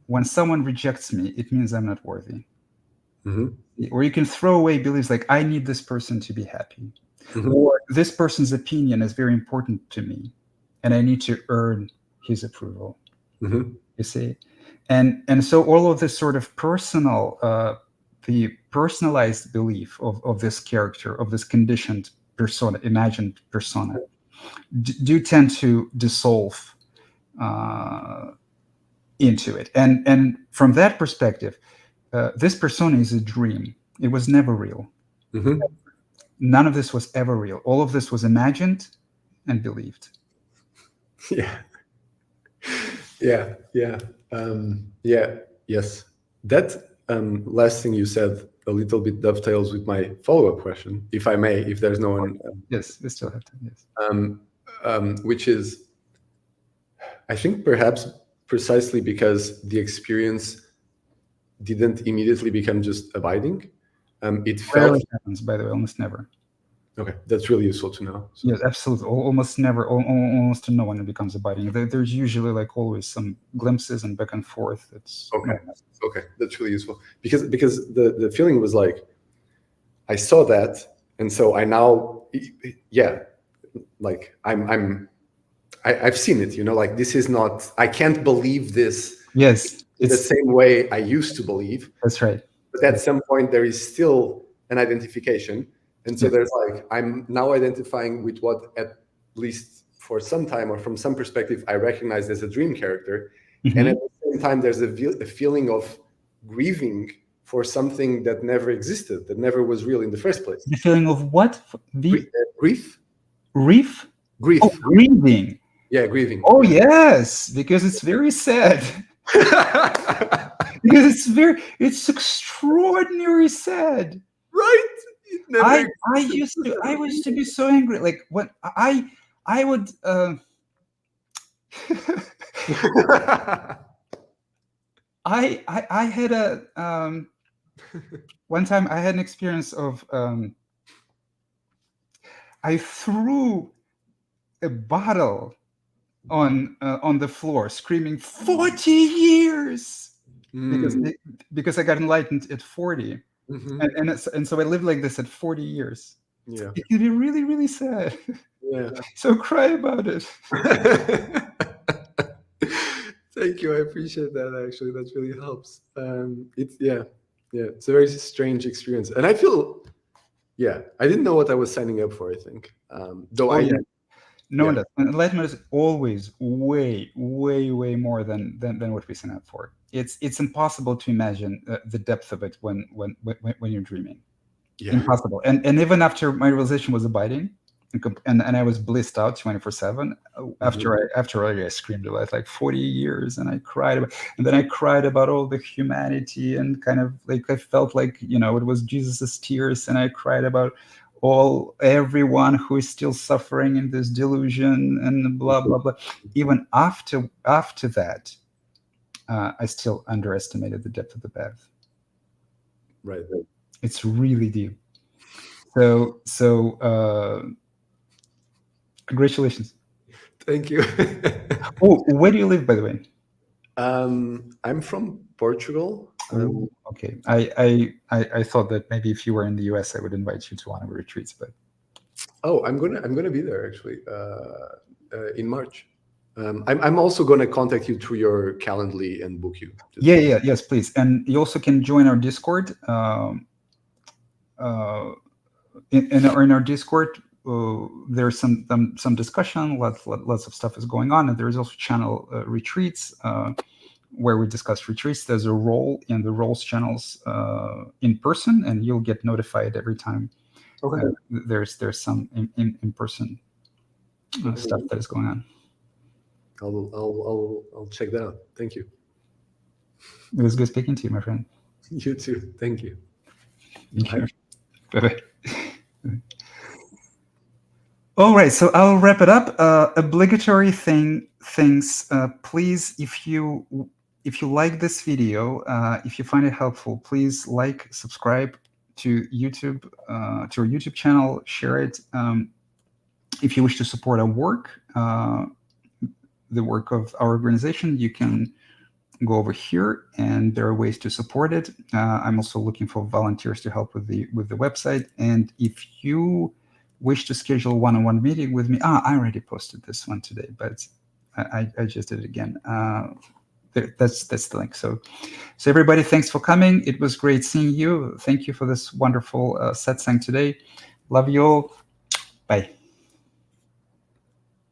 when someone rejects me, it means I'm not worthy. Or you can throw away beliefs like, I need this person to be happy, or this person's opinion is very important to me, and I need to earn his approval. You see, and so all of this sort of personal, the personalized belief of this character, of this conditioned persona, imagined persona, do tend to dissolve into it. And from that perspective, this persona is a dream. It was never real. Mm-hmm. None of this was ever real. All of this was imagined and believed. Yeah. Yes. That last thing you said a little bit dovetails with my follow-up question, if I may, if there's no one. Yes, we still have to. Yes. Which is, I think perhaps precisely because the experience didn't immediately become just abiding. It felt. Rarely happens, by the way, almost never. Okay, that's really useful to know. So. Yes, absolutely. Almost never, almost to no one it becomes abiding. There's usually like always some glimpses and back and forth. It's okay, that's really useful because the feeling was like, I saw that, and so I now, like I've seen it. Like this is not. I can't believe this. Yes, it's the same way I used to believe. That's right. But at some point, there is still an identification. And so there's like, I'm now identifying with what, at least for some time or from some perspective, I recognize as a dream character. Mm-hmm. And at the same time, there's a feeling of grieving for something that never existed, that never was real in the first place. The feeling of what? Grief? Grief? Grief. Oh, grieving. Yeah, grieving. Oh, yes, because it's very sad. Because it's extraordinarily sad. Right? I used to be so angry. Like when I would I had a one time I had an experience of I threw a bottle on the floor, screaming 40 years because I got enlightened at 40. Mm-hmm. And so I lived like this at 40 years. Yeah, it can be really, really sad. Yeah. So cry about it. Thank you. I appreciate that. Actually, that really helps. It's a very strange experience, and I feel, I didn't know what I was signing up for. I think, no one does. Enlightenment is always way, way, way more than what we sign up for. It's impossible to imagine the depth of it when you're dreaming. Yeah. Impossible. And even after my realization was abiding, and I was blissed out 24/7. After I screamed about like 40 years, and I cried about all the humanity, and kind of like I felt like it was Jesus's tears, and I cried about everyone who is still suffering in this delusion and blah blah blah. Even after that, I still underestimated the depth of the path. Right. It's really deep. So congratulations. Thank you. Oh, where do you live, by the way? I'm from Portugal. Okay. I thought that maybe if you were in the US, I would invite you to one of our retreats, but I'm gonna be there actually in March. I'm also gonna contact you through your Calendly and book you. Yes, please. And you also can join our Discord. In our Discord, there's some discussion. Lots of stuff is going on, and there is also channel retreats. Where we discuss retreats. There's a role in the roles channels in person, and you'll get notified every time. Okay. There's some in person stuff that is going on. I'll check that out. Thank you. It was good speaking to you, my friend. You too. Thank you. Bye. All right, so I'll wrap it up. Obligatory things. Please, if you like this video, if you find it helpful, please like, subscribe to YouTube, to our YouTube channel, share it. If you wish to support our work, the work of our organization, you can go over here, and there are ways to support it. I'm also looking for volunteers to help with the website. And if you wish to schedule one-on-one meeting with me, I already posted this one today, but I just did it again. That's the link. So everybody, thanks for coming. It was great seeing you. Thank you for this wonderful satsang today. Love you all. Bye.